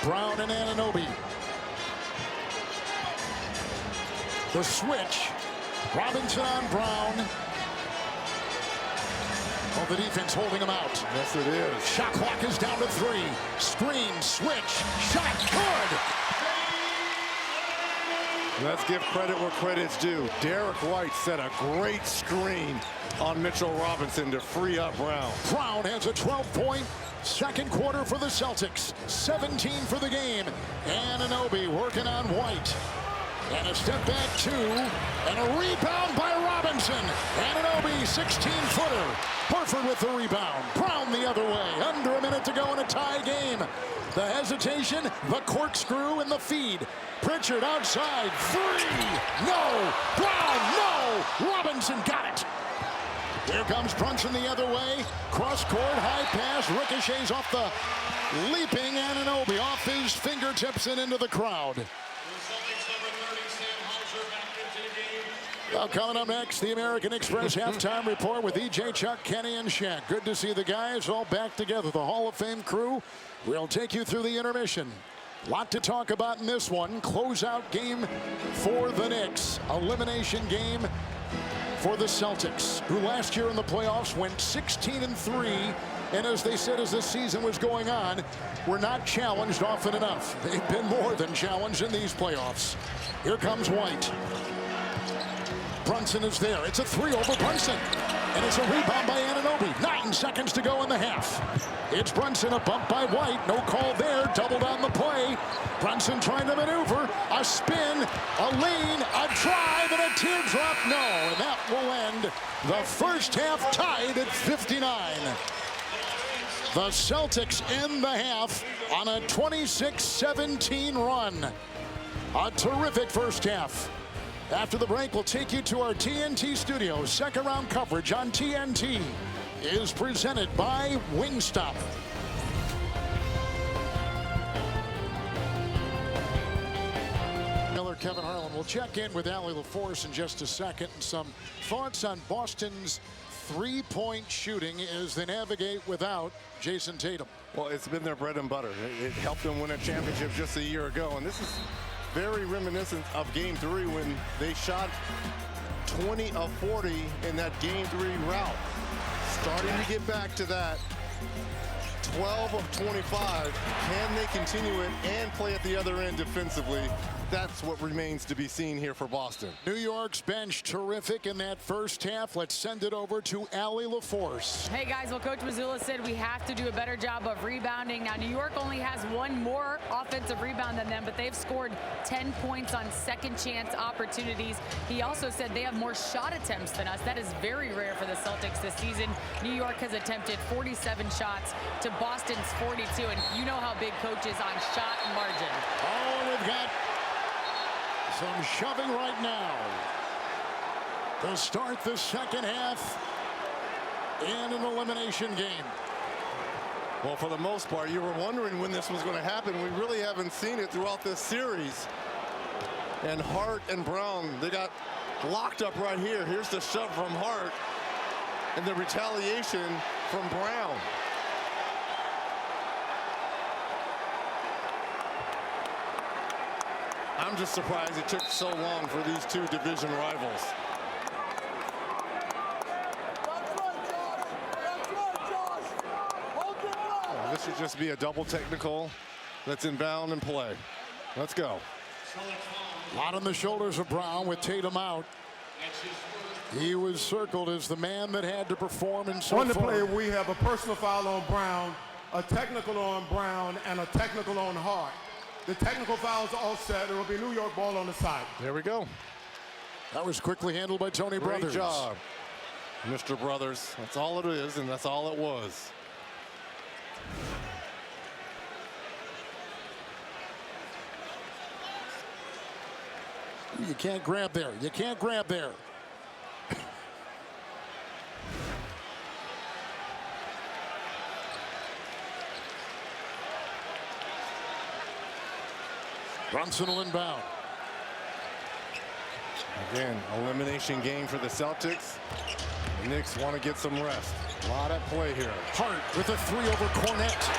Brown and Anunoby. The switch. Robinson on Brown. Oh, the defense holding him out. Yes, it is. Shot clock is down to 3. Screen, switch, shot, good. Let's give credit where credit's due. Derek White set a great screen on Mitchell Robinson to free up Brown. Brown has a 12-point second quarter for the Celtics. 17 for the game. Anunoby working on White. And a step back 2. And a rebound by Robinson. Anunoby, 16-footer. Horford with the rebound. Brown the other way. Under a minute to go in a tie game. The hesitation, the corkscrew, and the feed. Pritchard outside. 3. No. Brown, no. Robinson got it. Here comes Brunson the other way. Cross court, high pass. Ricochets off the leaping Anunoby. Off his fingertips and into the crowd. Well, coming up next, the American Express halftime report with EJ, Chuck, Kenny, and Shaq. Good to see the guys all back together. The Hall of Fame crew will take you through the intermission. Lot to talk about in this one. Closeout game for the Knicks. Elimination game for the Celtics, who last year in the playoffs went 16-3. And as they said as the season was going on, were not challenged often enough. They've been more than challenged in these playoffs. Here comes White. Brunson is there. It's a three over Brunson. And it's a rebound by Anunoby. 9 seconds to go in the half. It's Brunson, a bump by White. No call there. Doubled on the play. Brunson trying to maneuver. A spin, a lean, a drive, and a teardrop. No, and that will end the first half tied at 59. The Celtics end the half on a 26-17 run. A terrific first half. After the break, we'll take you to our TNT studios. Second round coverage on TNT is presented by Wingstop. Kevin Harlan will check in with Allie LaForce in just a second. Some thoughts on Boston's three-point shooting as they navigate without Jason Tatum. Well, it's been their bread and butter. It helped them win a championship just a year ago, and this is very reminiscent of Game 3 when they shot 20 of 40 in that Game 3 rout. Starting to get back to that. 12 of 25. Can they continue it and play at the other end defensively? That's what remains to be seen here for Boston. New York's bench terrific in that first half. Let's send it over to Allie LaForce. Hey guys, well, Coach Mazzulla said we have to do a better job of rebounding. Now, New York only has one more offensive rebound than them, but they've scored 10 points on second chance opportunities. He also said they have more shot attempts than us. That is very rare for the Celtics this season. New York has attempted 47 shots to Boston's 42, and you know how big Coach is on shot margin. Oh, we've got some shoving right now to start the second half in an elimination game. Well, for the most part, you were wondering when this was going to happen. We really haven't seen it throughout this series. And Hart and Brown, they got locked up right here. Here's the shove from Hart and the retaliation from Brown. I'm just surprised it took so long for these two division rivals. Well, this should just be a double technical that's inbound and play. Let's go. A lot on the shoulders of Brown with Tatum out. He was circled as the man that had to perform in so On the far. play, we have a personal foul on Brown, a technical on Brown, and a technical on Hart. The technical fouls are all set. It will be New York ball on the side. There we go. That was quickly handled by Tony Great Brothers. job, Mr. Brothers. That's all it is, and that's all it was. You can't grab there. You can't grab there. Brunson will inbound. Again, elimination game for the Celtics. The Knicks want to get some rest. A lot at play here. Hart with a three over Cornette.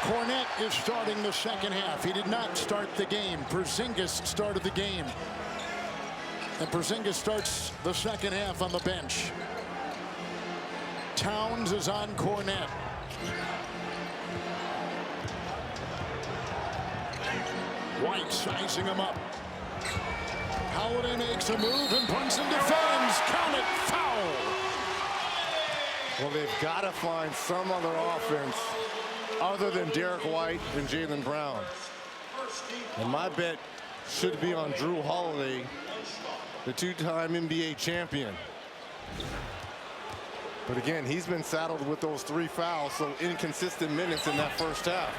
Cornette is starting the second half. He did not start the game. Porzingis started the game. And Porzingis starts the second half on the bench. Towns is on Cornette. White sizing him up. Holiday makes a move and Brunson defends. Count it, foul. Well, they've got to find some other offense other than Derek White and Jaylen Brown. And my bet should be on Drew Holiday, the two-time NBA champion. But again, he's been saddled with those 3 fouls, so inconsistent minutes in that first half.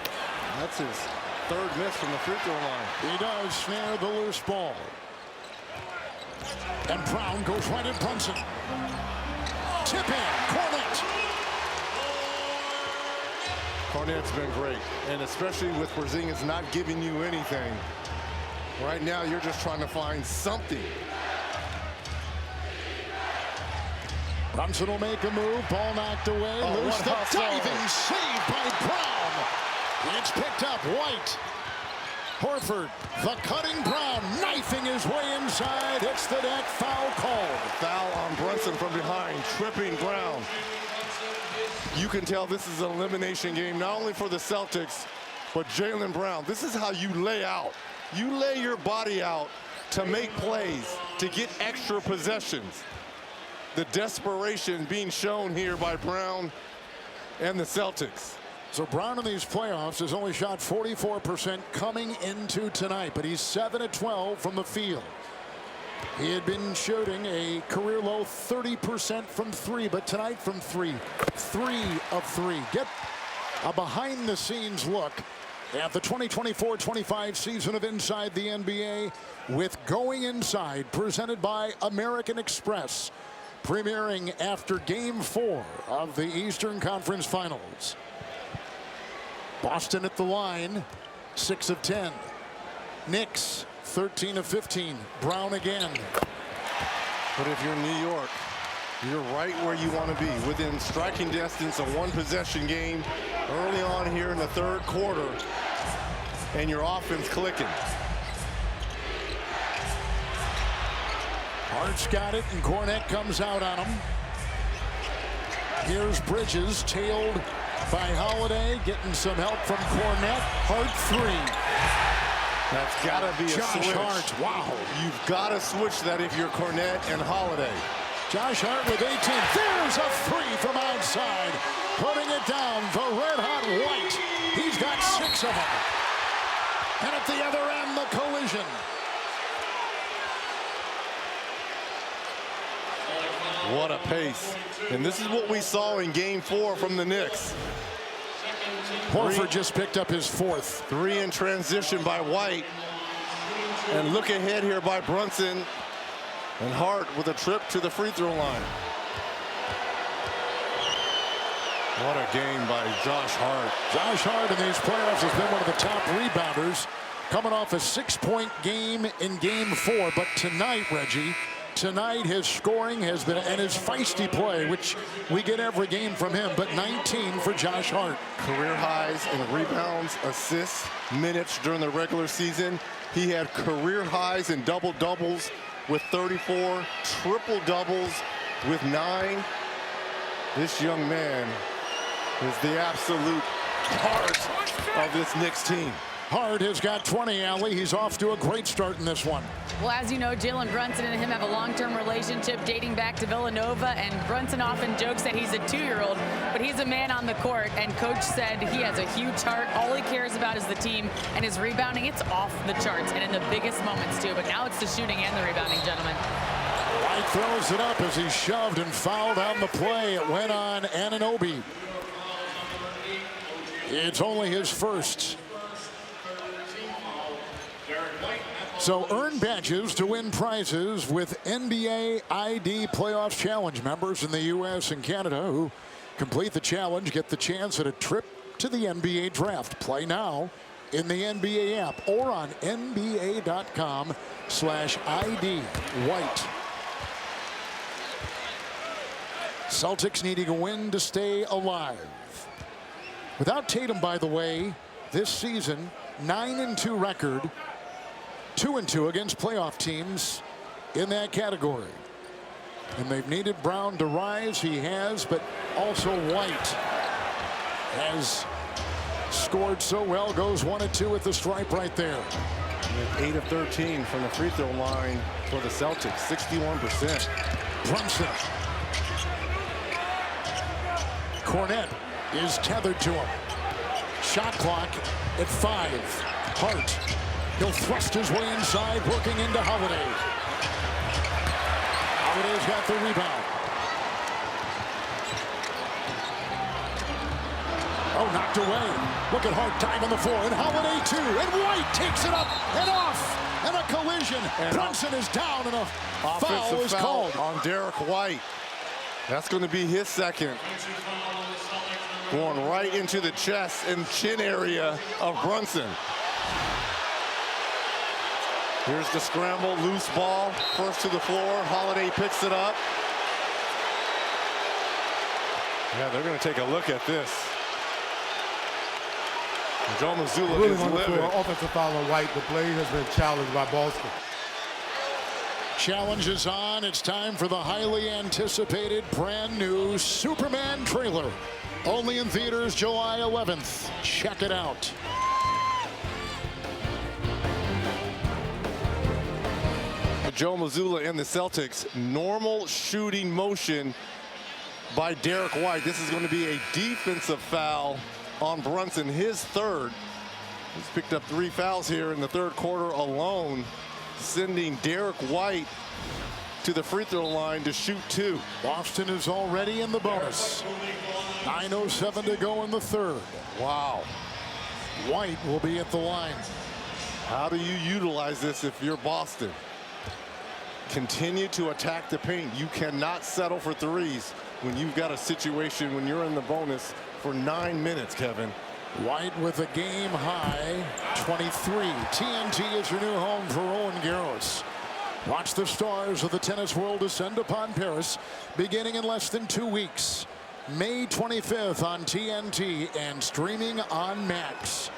That's his 3rd miss from the free throw line. He does snare the loose ball. And Brown goes right at Brunson. Tip in, Cornette. Cornette's been great, and especially with Porzingis not giving you anything. Right now, you're just trying to find something Brunson will make a move. Ball knocked away. Loose the diving save by Brown. It's picked up. White. Horford, the cutting Brown, knifing his way inside. Hits the deck. Foul called. Foul on Brunson from behind. Tripping Brown. You can tell this is an elimination game, not only for the Celtics, but Jaylen Brown. This is how you lay out. You lay your body out to make plays, to get extra possessions. The desperation being shown here by Brown and the Celtics. So Brown in these playoffs has only shot 44% coming into tonight, but he's 7 of 12 from the field. He had been shooting a career low 30% from three, but tonight from three, 3 of 3. Get a behind the scenes look at the 2024-25 season of Inside the NBA with Going Inside, presented by American Express, premiering after Game 4 of the Eastern Conference Finals. Boston at the line, 6 of 10. Knicks, 13 of 15. Brown again. But if you're New York, you're right where you want to be, within striking distance, a one-possession game early on here in the third quarter, and your offense clicking. Hart's got it, and Cornette comes out on him. Here's Bridges, tailed by Holiday, getting some help from Cornette. Hart 3. That's got to be a switch. Hart, wow. You've got to switch that if you're Cornette and Holiday. Josh Hart with 18. There's a 3 from outside. Putting it down, the red-hot White. He's got 6 of them. And at the other end, the collision. What a pace. And this is what we saw in Game 4 from the Knicks. Horford just picked up his 4th. 3 in transition by White. And look ahead here by Brunson. And Hart with a trip to the free throw line. What a game by Josh Hart. Josh Hart in these playoffs has been one of the top rebounders, coming off a 6-point game in Game 4. But tonight, Reggie, tonight his scoring has been, and his feisty play, which we get every game from him, but 19 for Josh Hart. Career highs in rebounds, assists, minutes during the regular season. He had career highs in double-doubles with 34, triple-doubles with 9. This young man is the absolute heart of this Knicks team. Hart has got 20, Allie. He's off to a great start in this one. Well, as you know, Jalen Brunson and him have a long-term relationship dating back to Villanova, and Brunson often jokes that he's a 2-year-old, but he's a man on the court, and Coach said he has a huge heart. All he cares about is the team, and his rebounding, it's off the charts, and in the biggest moments, too. But now it's the shooting and the rebounding, gentlemen. White throws it up as he shoved and fouled on the play. It went on Anunoby. It's only his first. So earn badges to win prizes with NBA ID Playoffs Challenge. Members in the U.S. and Canada who complete the challenge get the chance at a trip to the NBA Draft. Play now in the NBA app or on NBA.com/ID. White. Celtics needing a win to stay alive. Without Tatum, by the way, this season, 9-2 record. 2-2 against playoff teams in that category. And they've needed Brown to rise. He has, but also White has scored so well. Goes 1 of 2 at the stripe right there. 8 of 13 from the free throw line for the Celtics, 61%. Brunson. Cornette is tethered to him. Shot clock at 5. Hart. He'll thrust his way inside, working into Holiday. Holiday's got the rebound. Oh, knocked away. Look at Hart dive on the floor, and Holiday too. And White takes it up and off, and a collision. And Brunson is down, and a foul is called on Derek White. That's going to be his second. Going right into the chest and chin area of Brunson. Here's the scramble, loose ball, first to the floor. Holiday picks it up. Yeah, they're going to take a look at this. Joe Mazzulla Really is wonderful living. offensive foul on White. The play has been challenged by Boston. Challenge is on. It's time for the highly anticipated brand new Superman trailer. Only in theaters July 11th. Check it out. Joe Mazzulla and the Celtics. Normal shooting motion by Derek White. This is going to be a defensive foul on Brunson, his third. He's picked up 3 fouls here in the third quarter alone, sending Derek White to the free throw line to shoot 2. Boston is already in the bonus. 9:07 to go in the third. Wow. White will be at the line. How do you utilize this if you're Boston? Continue to attack the paint. You cannot settle for threes when you've got a situation when you're in the bonus for 9 minutes, Kevin. White with a game high 23. TNT is your new home for Roland Garros. Watch the stars of the tennis world descend upon Paris beginning in less than 2 weeks. May 25th on TNT and streaming on Max.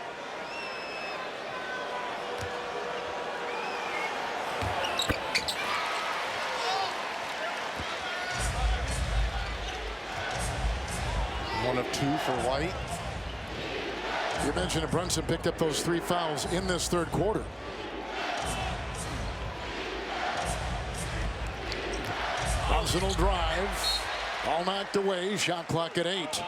One of 2 for White. You mentioned that Brunson picked up those 3 fouls in this third quarter. Brunson will drive. All knocked away. Shot clock at 8.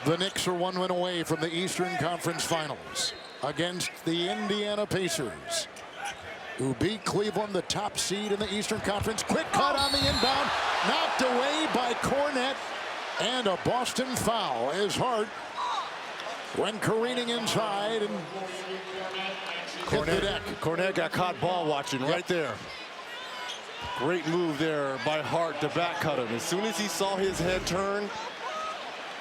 The Knicks are 1 win away from the Eastern Conference Finals against the Indiana Pacers, who beat Cleveland, the top seed in the Eastern Conference. Quick cut on the inbound, knocked away by Cornette, and a Boston foul as Hart went careening inside and hit the deck. Cornette got caught ball watching right there. Great move there by Hart to back cut him. As soon as he saw his head turn,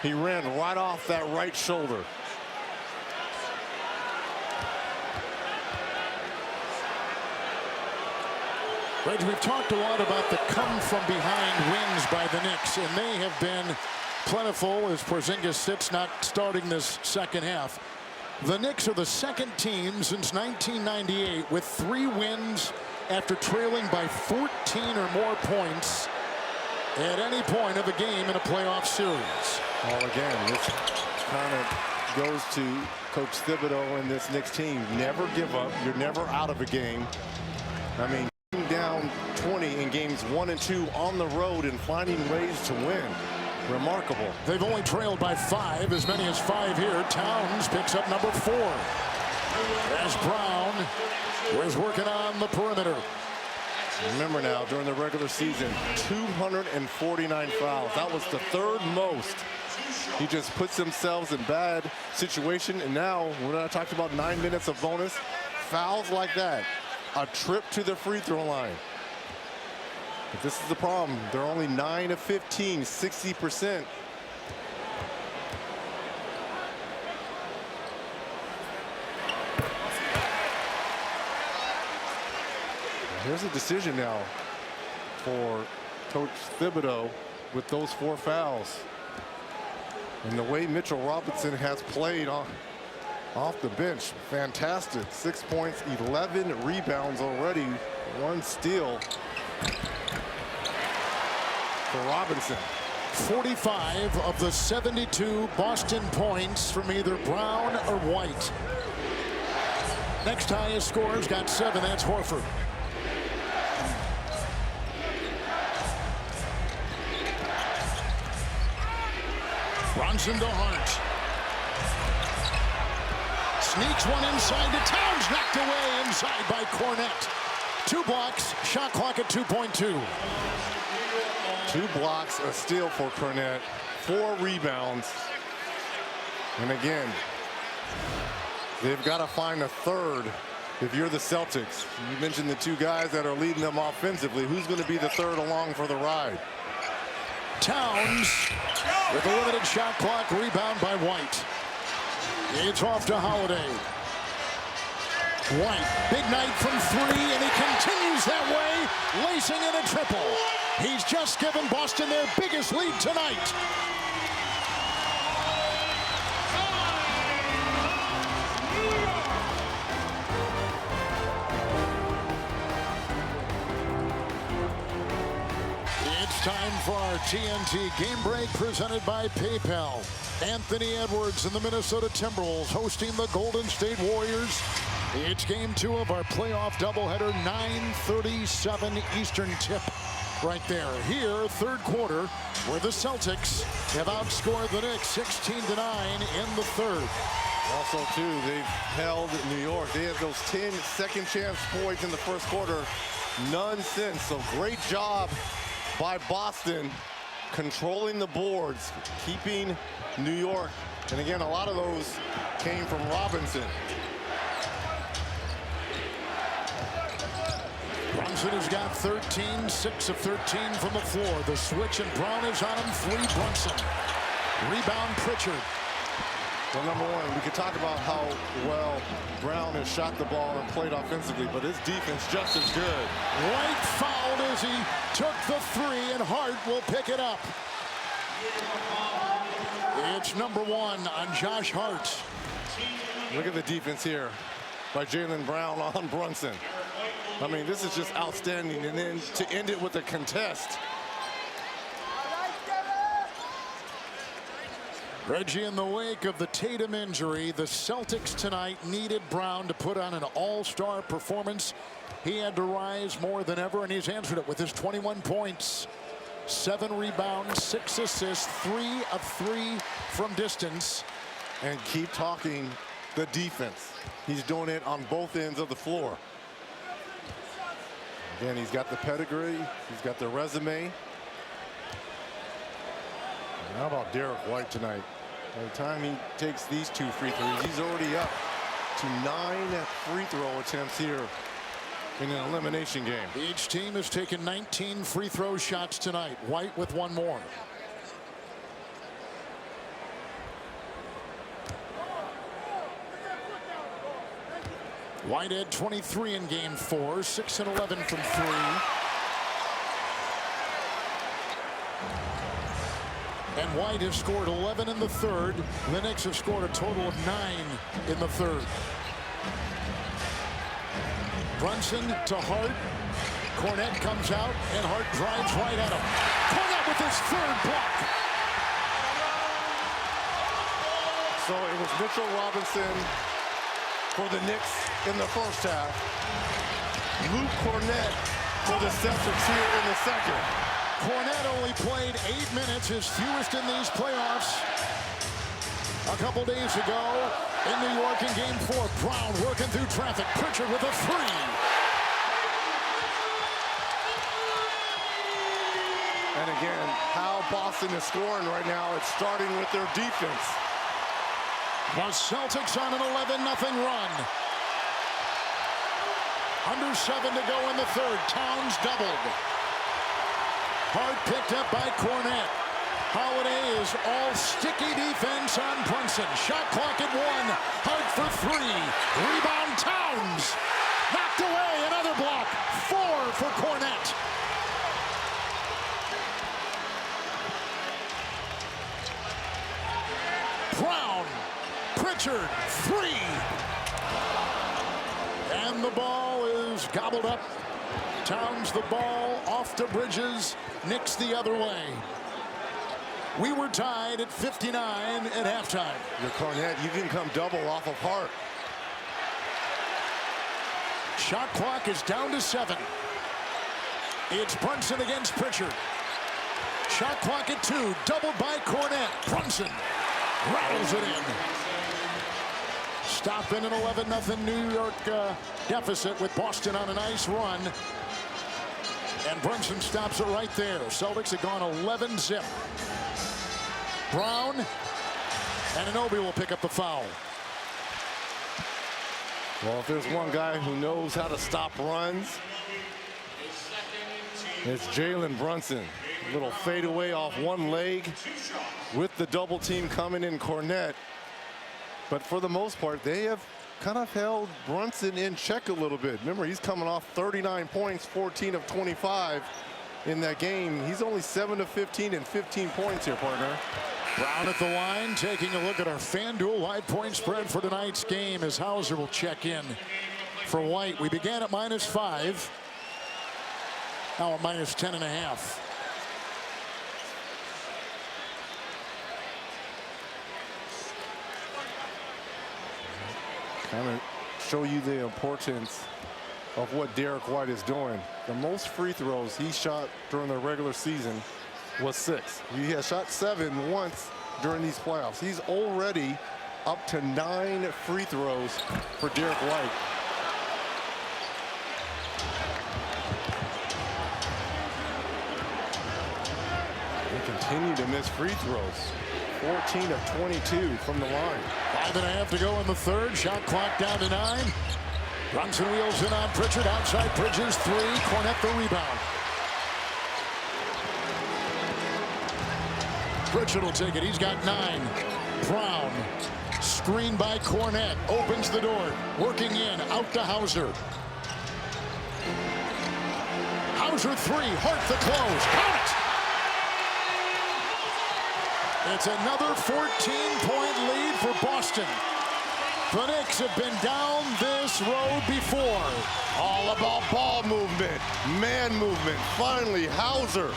he ran right off that right shoulder. Reg, we've talked a lot about the come-from-behind wins by the Knicks, and they have been plentiful as Porzingis sits not starting this second half. The Knicks are the second team since 1998 with 3 wins after trailing by 14 or more points at any point of the game in a playoff series. Well, again, this kind of goes to Coach Thibodeau and this Knicks team. Never give up. You're never out of a game. I mean, down 20 in games 1 and 2 on the road and finding ways to win. Remarkable. They've only trailed by 5, as many as 5 here. Towns picks up number 4. As Brown was working on the perimeter. Remember now, during the regular season, 249 fouls. That was the 3rd most. He just puts themselves in bad situation. And now, when I talked about 9 minutes of bonus, fouls like that. A trip to the free throw line. But this is the problem. They're only 9 of 15, 60%. Here's a decision now for Coach Thibodeau with those 4 fouls. And the way Mitchell Robinson has played off the bench, fantastic. 6 points, 11 rebounds already, 1 steal for Robinson. 45 of the 72 Boston points from either Brown or White. Next highest scorers got 7. That's Horford. Brunson to Hart. Sneaks one inside to Towns, knocked away inside by Cornette. 2 blocks, shot clock at 2.2. 2 blocks, a steal for Cornette, 4 rebounds. And again, they've got to find a 3rd. If you're the Celtics, you mentioned the 2 guys that are leading them offensively. Who's going to be the 3rd along for the ride? Towns with a limited shot clock, rebound by White. It's off to Holiday. White, big night from three, and he continues that way, lacing in a triple. He's just given Boston their biggest lead tonight. It's time for our TNT Game Break presented by PayPal. Anthony Edwards and the Minnesota Timberwolves hosting the Golden State Warriors. It's game 2 of our playoff doubleheader, 9:37 Eastern tip right there. Here, third quarter, where the Celtics have outscored the Knicks 16-9 in the third. Also, too, they've held New York. They had those 10 second chance points in the first quarter. None since. So great job by Boston controlling the boards, keeping New York. And again, a lot of those came from Robinson. Brunson has got 13, 6 of 13 from the floor. The switch, and Brown is on him. 3, Brunson. Rebound, Pritchard. Well, number one, we could talk about how well Brown has shot the ball and played offensively, but his defense just as good. White fouled as he took the 3, and Hart will pick it up. It's number 1 on Josh Hart. Look at the defense here by Jaylen Brown on Brunson. I mean, this is just outstanding. And then to end it with a contest. Reggie, in the wake of the Tatum injury, the Celtics tonight needed Brown to put on an all-star performance. He had to rise more than ever, and he's answered it with his 21 points. 7 rebounds, 6 assists, 3 of 3 from distance. And keep talking the defense. He's doing it on both ends of the floor. Again, he's got the pedigree. He's got the resume. And how about Derek White tonight? By the time he takes these 2 free throws, he's already up to 9 free throw attempts here in an elimination game. Each team has taken 19 free throw shots tonight. White with 1 more. White had 23 in game 4, 6 and 11 from 3. And White has scored 11 in the third. The Knicks have scored a total of 9 in the third. Brunson to Hart. Cornette comes out, and Hart drives right at him. Cornette with his 3rd block. So it was Mitchell Robinson for the Knicks in the first half. Luke Cornette for the Celtics here in the second. Cornette only played 8 minutes, his fewest in these playoffs. A couple days ago in New York in game 4. Brown working through traffic. Pritchard with a 3. And again, how Boston is scoring right now, it's starting with their defense. The Celtics on an 11-0 run. Under 7 to go in the third. Towns doubled. Hart picked up by Cornette. Holiday is all sticky defense on Brunson. Shot clock at 1. Hart for 3. Rebound, Towns. Knocked away, another block. 4 for Cornette. Brown, Pritchard, 3. And the ball is gobbled up. Towns the ball off to Bridges. Knicks the other way. We were tied at 59 at halftime. Your Cornette, you can come double off of Hart. Shot clock is down to 7. It's Brunson against Pritchard. Shot clock at 2. Doubled by Cornette. Brunson rattles it in. Stopping an 11-0 New York deficit with Boston on a nice run. And Brunson stops it right there. Celtics have gone 11-zip. Brown and Anunoby will pick up the foul. Well, if there's one guy who knows how to stop runs, it's Jalen Brunson. A little fadeaway off one leg with the double team coming in Cornette. But for the most part, they have kind of held Brunson in check a little bit. Remember, he's coming off 39 points, 14 of 25 in that game. He's only 7 of 15 and 15 points here, partner. Brown at the line, taking a look at our FanDuel live point spread for tonight's game as Hauser will check in for White. We began at -5. Now at -10.5. Kind of show you the importance of what Derek White is doing. The most free throws he shot during the regular season was 6. He has shot 7 once during these playoffs. He's already up to 9 free throws for Derek White. They continue to miss free throws. 14 of 22 from the line. 5.5 to go in the third. Shot clock down to 9. Brunson wheels in on Pritchard. Outside Bridges 3. Cornette the rebound. Pritchard will take it. He's got 9. Brown. Screen by Cornette. Opens the door. Working in. Out to Hauser. Hauser 3. Hart the close. Count it. It's another 14-point lead for Boston. The Knicks have been down this road before. All about ball movement, man movement. Finally, Hauser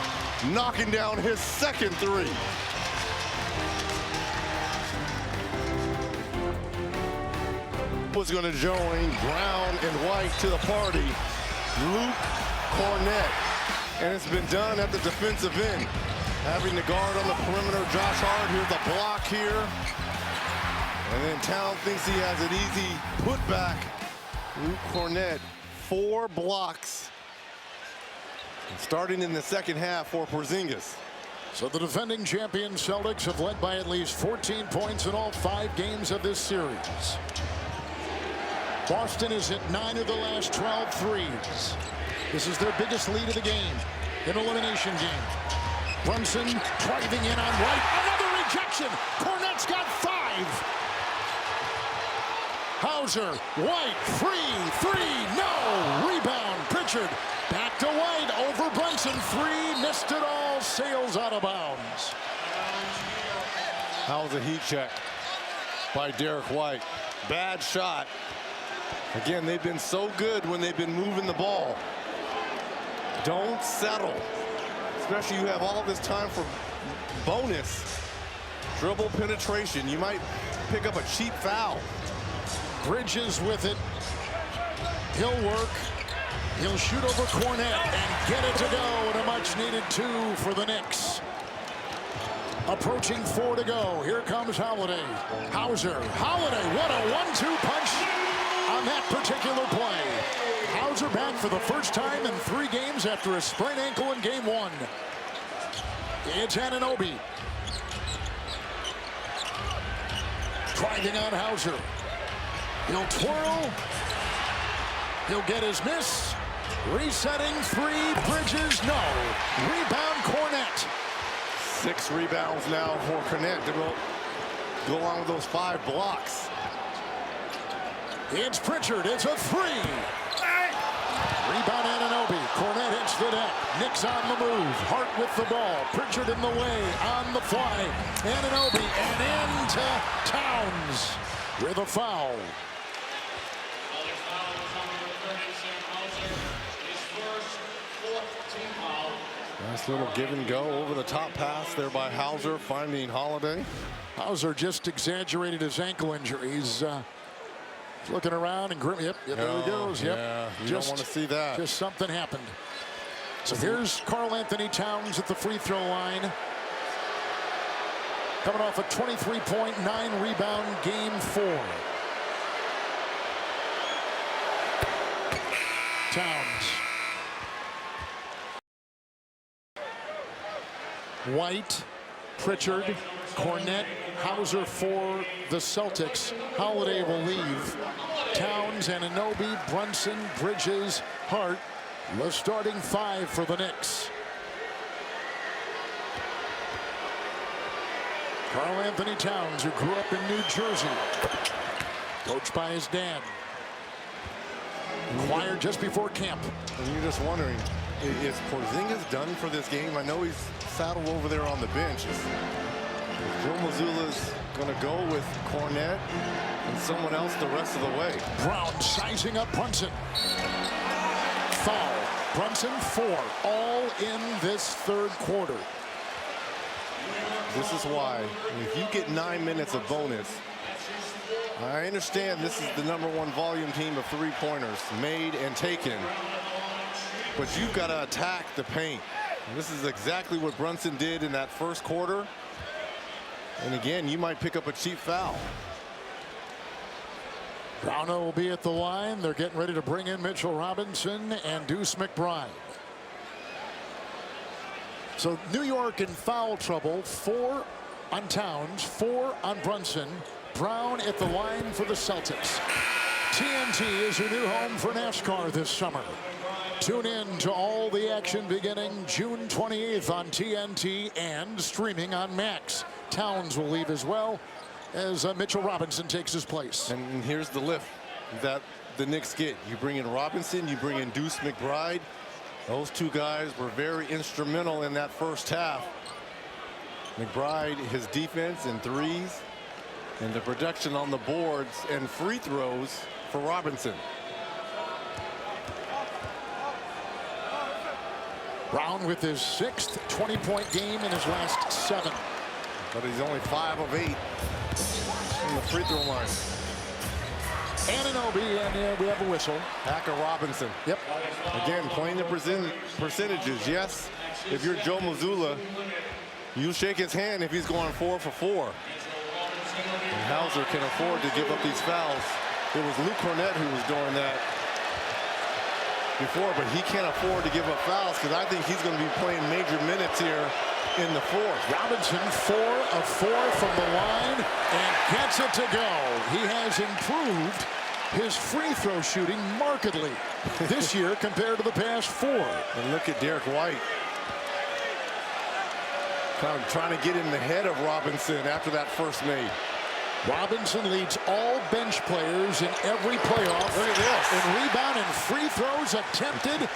knocking down his second 3. Was going to join Brown and White to the party. Luke Cornette. And it's been done at the defensive end. Having the guard on the perimeter, Josh Hart. Here's the block here. And then Town thinks he has an easy putback. Luke Cornette, 4 blocks. And starting in the second half for Porzingis. So the defending champion Celtics have led by at least 14 points in all 5 games of this series. Boston has hit 9 of the last 12 threes. This is their biggest lead of the game, an elimination game. Brunson driving in on White. Another rejection. Cornette's got 5. Hauser, White, free, 3, no. Rebound, Pritchard. Back to White, over Brunson, 3, missed it all, sails out of bounds. That was a heat check by Derek White. Bad shot. Again, they've been so good when they've been moving the ball. Don't settle. Especially you have all this time for bonus. Dribble penetration. You might pick up a cheap foul. Bridges with it. He'll work. He'll shoot over Cornette and get it to go. And a much-needed 2 for the Knicks. Approaching 4 to go. Here comes Holiday. Hauser. Holiday. What a 1-2 punch on that particular play. Hauser back for the first time in 3 games after a sprained ankle in game 1. It's Anunoby. Driving on Hauser. He'll twirl. He'll get his miss. Resetting 3. Bridges, no. Rebound, Cornette. 6 rebounds now for Cornette to go along with those 5 blocks. It's Pritchard. It's a 3. Rebound Anunoby. Cornette hits the net. Knicks on the move. Hart with the ball. Pritchard in the way. On the fly. Anunoby and into Towns with a foul. Nice little give and go over the top pass there by Hauser, finding Holiday. Hauser just exaggerated his ankle injury. He's looking around and grim. Yep, there he goes. Yep. Yeah, you don't want to see that. Just something happened. So here's Karl-Anthony Towns at the free throw line. Coming off a 23-point, 9-rebound game 4. Towns. White, Pritchard, Cornette, Hauser for the Celtics. Holiday will leave. Towns, Anunoby, Brunson, Bridges, Hart. The starting 5 for the Knicks. Karl-Anthony Towns, who grew up in New Jersey. Coached by his dad. Acquired just before camp. And you're just wondering, is Porzingis done for this game? I know he's saddled over there on the bench. Is Joe Mazzulla's going to go with Cornette and someone else the rest of the way? Brown sizing up Brunson. Foul. Brunson 4, all in this third quarter. This is why, if you get 9 minutes of bonus, I understand this is the #1 volume team of three-pointers made and taken, but you've got to attack the paint. And this is exactly what Brunson did in that first quarter. And again, you might pick up a cheap foul. Browno will be at the line. They're getting ready to bring in Mitchell Robinson and Deuce McBride. So New York in foul trouble. 4 on Towns, 4 on Brunson. Brown at the line for the Celtics. TNT is your new home for NASCAR this summer. Tune in to all the action beginning June 28th on TNT and streaming on Max. Towns will leave as well as Mitchell Robinson takes his place. And here's the lift that the Knicks get. You bring in Robinson, you bring in Deuce McBride. Those two guys were very instrumental in that first half. McBride, his defense and threes, and the production on the boards and free throws for Robinson. Brown with his 6th 20-point game in his last 7. But he's only 5 of 8 from the free throw line. Anunoby, and we have a whistle. Hacker Robinson. Yep. Again, playing the percentages. Yes, if you're Joe Mazzulla, you shake his hand if he's going 4 for 4. And Hauser can afford to give up these fouls. It was Luke Cornette who was doing that before, but he can't afford to give up fouls because I think he's going to be playing major minutes here in the fourth. Robinson 4 of 4 from the line and gets it to go. He has improved his free throw shooting markedly this year compared to the past 4. And look at Derek White. Kind of trying to get in the head of Robinson after that first made. Robinson leads all bench players in every playoff. Look at this. In rebound and free throws attempted.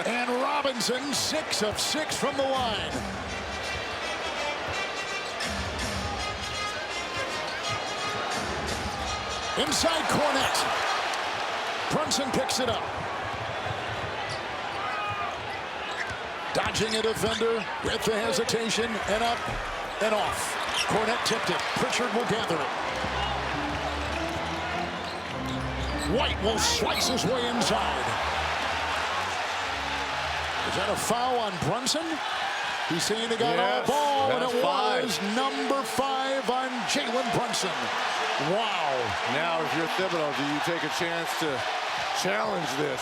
And Robinson 6 of 6 from the line. Inside Cornette. Brunson picks it up. Dodging a defender with the hesitation and up and off. Cornette tipped it. Pritchard will gather it. White will slice his way inside. Is that a foul on Brunson? He's saying he got all ball, and it was number 5 on Jalen Brunson. Wow. Now, if you're Thibodeau, do you take a chance to challenge this?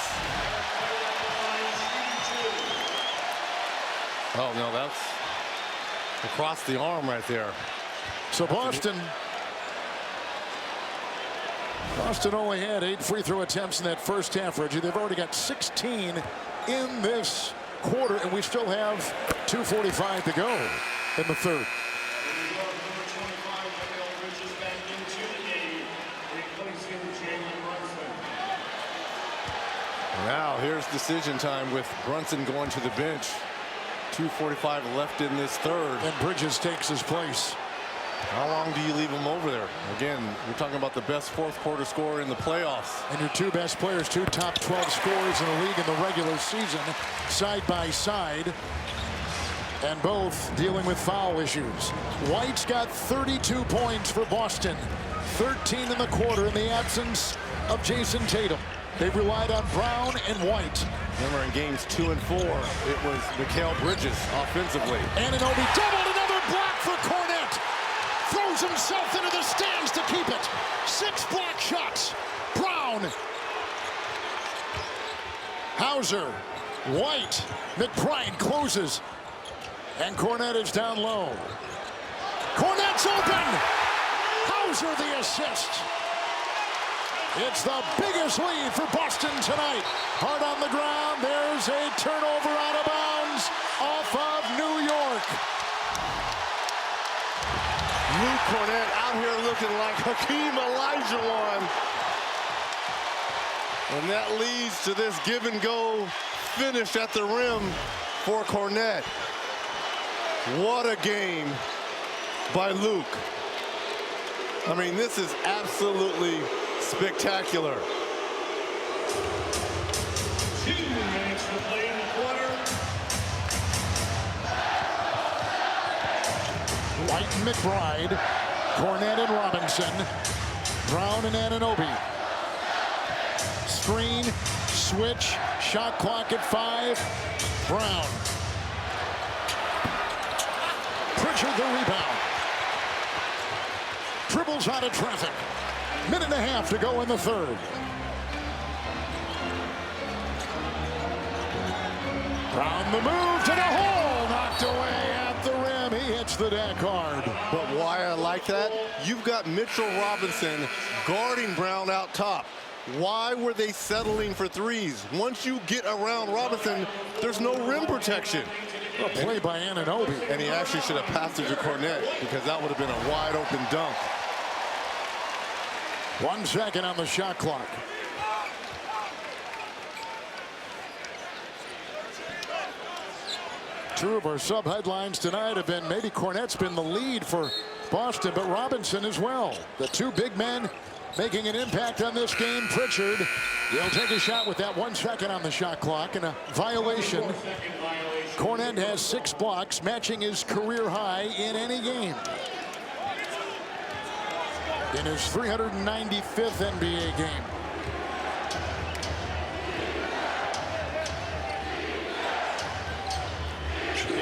Oh, no, that's across the arm right there. So Boston only had 8 free throw attempts in that first half, Reggie. They've already got 16 in this quarter, and we still have 2:45 to go in the third. Now here's decision time with Brunson going to the bench. 2:45 left in this third. And Bridges takes his place. How long do you leave him over there? Again, we're talking about the best fourth quarter scorer in the playoffs. And your 2 best players, 2 top 12 scorers in the league in the regular season, side by side, and both dealing with foul issues. White's got 32 points for Boston, 13 in the quarter in the absence of Jason Tatum. They've relied on Brown and White. Remember, in games 2 and 4, it was Mikal Bridges offensively. Anunoby doubled, another block for Cornette. Throws himself into the stands to keep it. 6 block shots. Brown. Hauser. White. McBride closes. And Cornette is down low. Cornette's open. Hauser the assist. It's the biggest lead for Boston tonight. Hard on the ground. There's a turnover out of bounds off of New York. Luke Cornette out here looking like Hakeem Olajuwon And that leads to this give-and-go finish at the rim for Kornet. What a game by Luke. I mean, this is absolutely spectacular. 2 minutes to play in the quarter. White and McBride, Kornet and Robinson, Brown and Anunoby. Screen, switch, shot clock at 5. Brown. Pritchard the rebound. Dribbles out of traffic. Minute and a half to go in the third. Brown the move to the hole. Knocked away at the rim. He hits the deck hard. But why I like that? You've got Mitchell Robinson guarding Brown out top. Why were they settling for threes? Once you get around Robinson, there's no rim protection. A play by Anunoby. And he actually should have passed it to Kornet because that would have been a wide open dunk. 1 second on the shot clock. Two of our sub-headlines tonight have been maybe Kornet's been the lead for Boston, but Robinson as well. The two big men making an impact on this game. Pritchard, he'll take a shot with that 1 second on the shot clock and a violation. Kornet has 6 blocks, matching his career high in any game. In his 395th NBA game.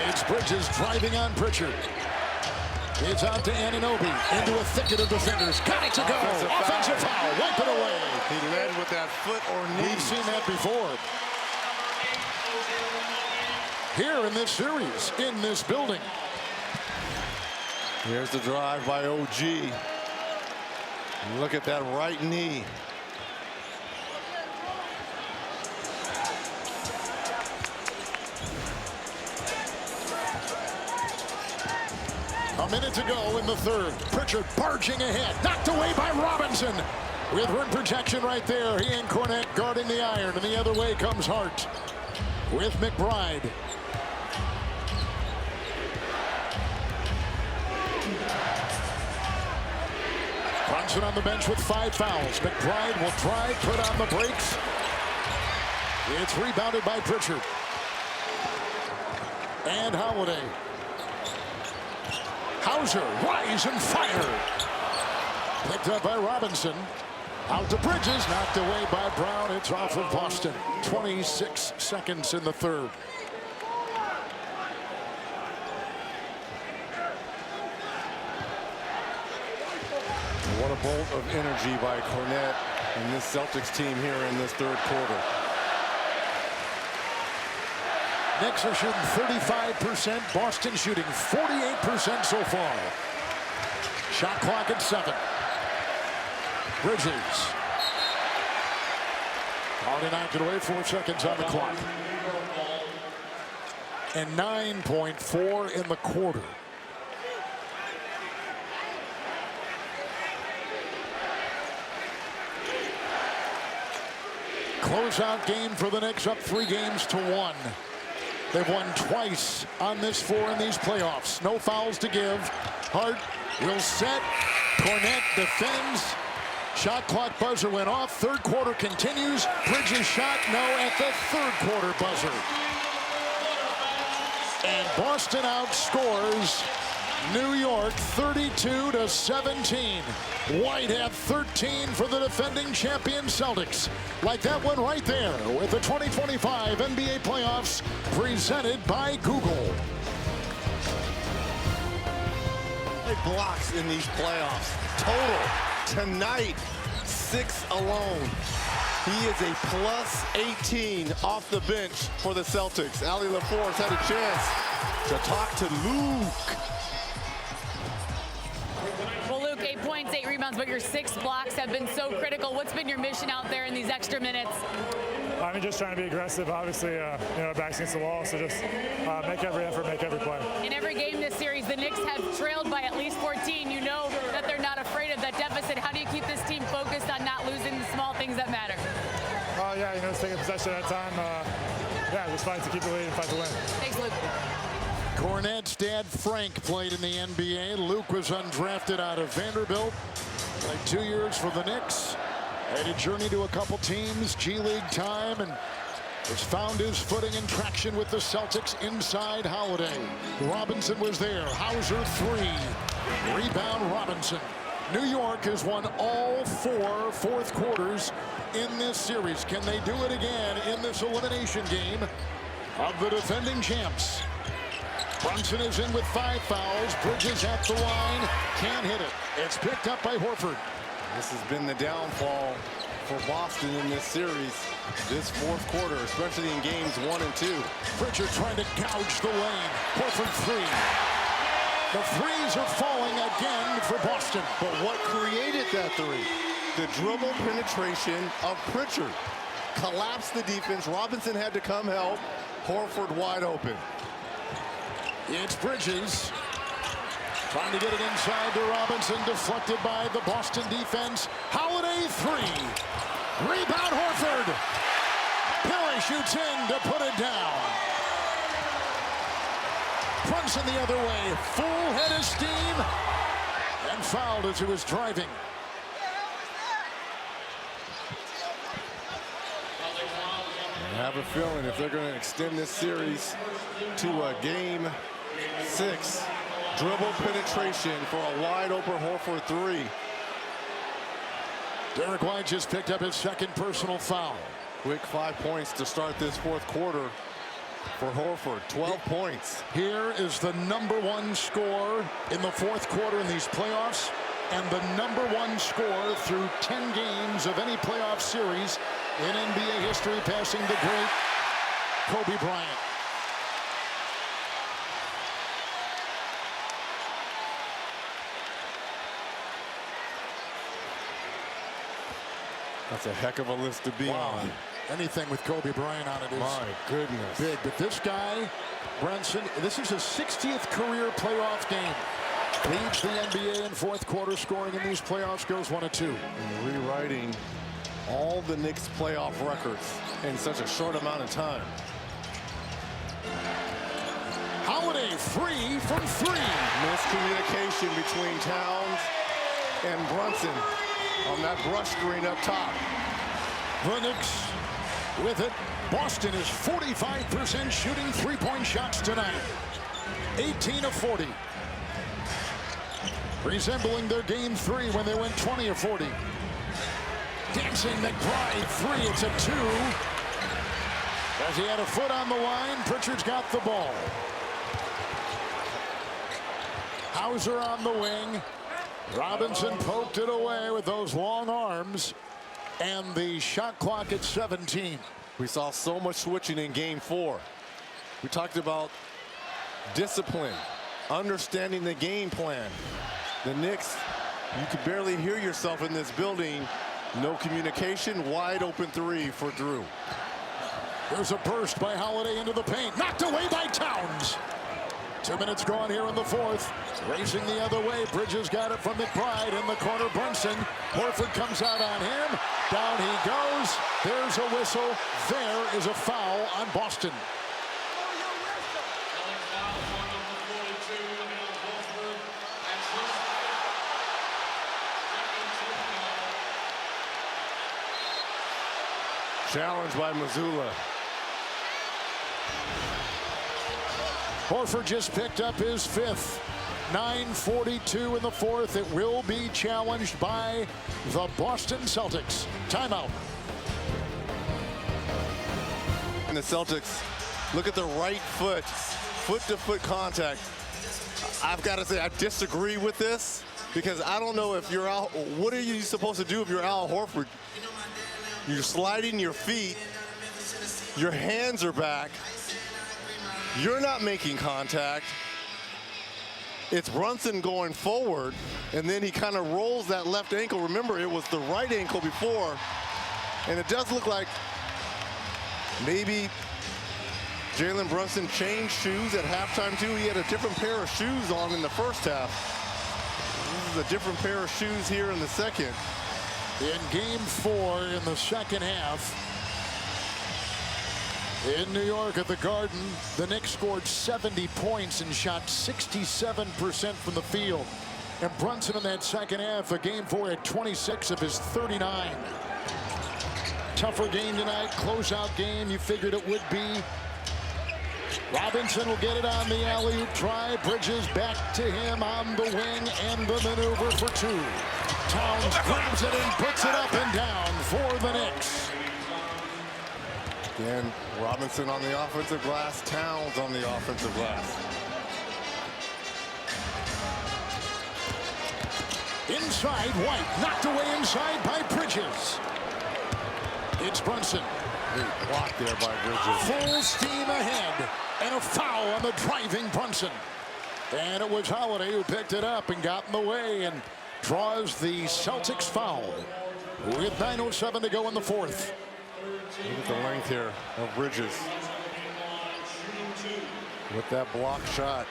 It's Bridges driving on Pritchard. It's out to Anunoby into a thicket of defenders. Got it to go. Offensive foul. Wipe it away. He led with that foot or knee. We've seen that before. Here in this series, in this building. Here's the drive by OG. Look at that right knee. A minute to go in the third. Pritchard barging ahead. Knocked away by Robinson. With rim protection right there. He and Kornet guarding the iron. And the other way comes Hart. With McBride. Brunson on the bench with 5 fouls. McBride will try, put on the brakes. It's rebounded by Pritchard. And Holiday. Hauser, rise and fire. Picked up by Robinson. Out to Bridges, knocked away by Brown. It's off of Boston. 26 seconds in the third. What a bolt of energy by Kornet and this Celtics team here in this third quarter. Knicks are shooting 35%. Boston shooting 48% so far. Shot clock at 7. Bridges. Already knocked it away. 4 seconds on the clock. And 9.4 in the quarter. Closeout game for the Knicks, up 3-1. They've won twice on this 4 in these playoffs. No fouls to give. Hart will set. Kornet defends. Shot clock buzzer went off. Third quarter continues. Bridges shot no at the third quarter buzzer. And Boston outscores New York 32-17. White had 13 for the defending champion Celtics. Like that one right there with the 2025 NBA playoffs presented by Google. Big blocks in these playoffs. Total tonight, 6 alone. He is a plus 18 off the bench for the Celtics. Ali LaForce had a chance to talk to Luke. Well, Luke, 8 points, 8 rebounds, but your 6 blocks have been so critical. What's been your mission out there in these extra minutes? I mean, just trying to be aggressive. Obviously, backs against the wall, so just make every effort, make every play. In every game this series, the Knicks have trailed by at least 14. You know that they're not afraid of that deficit. How do you keep this team focused on not losing the small things that matter? just take a possession at a time. Yeah, just fight to keep the lead and fight to win. Thanks, Luke. Cornette's dad, Frank, played in the NBA. Luke was undrafted out of Vanderbilt. Played 2 years for the Knicks. Had a journey to a couple teams, G League time, and has found his footing and traction with the Celtics inside Holiday. Robinson was there. Hauser 3. Rebound Robinson. New York has won all 4 fourth quarters in this series. Can they do it again in this elimination game of the defending champs? Brunson is in with 5 fouls. Bridges at the line. Can't hit it. It's picked up by Horford. This has been the downfall for Boston in this series, this fourth quarter, especially in games 1 and 2. Pritchard trying to gouge the lane. Horford 3. The threes are falling again for Boston. But what created that 3? The dribble penetration of Pritchard. Collapsed the defense. Robinson had to come help. Horford wide open. It's Bridges. Trying to get it inside to Robinson. Deflected by the Boston defense. Holiday 3. Rebound Horford. Perry shoots in to put it down. Brunson the other way. Full head of steam. And fouled as he was driving. I have a feeling if they're going to extend this series to a game 6, dribble penetration for a wide open Horford 3. Derek White just picked up his 2nd personal foul. Quick 5 points to start this fourth quarter for Horford. 12 points. Here is the #1 scorer in the fourth quarter in these playoffs, and the #1 scorer through 10 games of any playoff series in NBA history, passing the great Kobe Bryant. That's a heck of a list to be on. Anything with Kobe Bryant on it is My goodness. big. But this guy, Brunson, this is his 60th career playoff game. Leads the NBA in fourth quarter scoring in these playoffs, goes 1 of 2. And rewriting all the Knicks playoff records in such a short amount of time. Holiday 3 from 3. Miscommunication between Towns and Brunson on that brush screen up top. The Knicks with it. Boston is 45% shooting 3-point shots tonight. 18 of 40. Resembling their game 3 when they went 20 of 40. Dancing McBride 3. It's a 2. As he had a foot on the line, Pritchard's got the ball. Hauser on the wing. Robinson poked it away with those long arms. And the shot clock at 17. We saw so much switching in game 4. We talked about discipline, understanding the game plan. The Knicks, you could barely hear yourself in this building. No communication, wide open 3 for Drew. There's a burst by Holiday into the paint. Knocked away by Towns. 2 minutes gone here in the fourth. Racing the other way. Bridges got it from McBride in the corner. Brunson. Horford comes out on him. Down he goes. There's a whistle. There is a foul on Boston. Challenged by Mazzulla. Horford just picked up his 5th. 9:42 in the fourth. It will be challenged by the Boston Celtics. Timeout. And the Celtics, look at the right foot, foot-to-foot contact. I've got to say, I disagree with this because I don't know if you're out. What are you supposed to do if you're Al Horford? You're sliding your feet. Your hands are back. You're not making contact. It's Brunson going forward, and then he kind of rolls that left ankle. Remember, it was the right ankle before, and it does look like maybe Jalen Brunson changed shoes at halftime, too. He had a different pair of shoes on in the first half. This is a different pair of shoes here in the second. In game 4 in the second half, In New York at the Garden, the Knicks scored 70 points and shot 67% from the field. And Brunson in that second half of Game 4 at 26 of his 39. Tougher game tonight, closeout game. You figured it would be. Robinson will get it on the alley-oop try. Bridges back to him on the wing and the maneuver for two. Towns grabs it and puts it up and down for the Knicks. Again, Robinson on the offensive glass, Towns on the offensive glass. Inside, White knocked away inside by Bridges. It's Brunson. Great block there by Bridges. Full steam ahead, and a foul on the driving Brunson. And it was Holiday who picked it up and got in the way and draws the Celtics foul with 9:07 to go in the fourth. Look at the length here of Bridges with that block shot.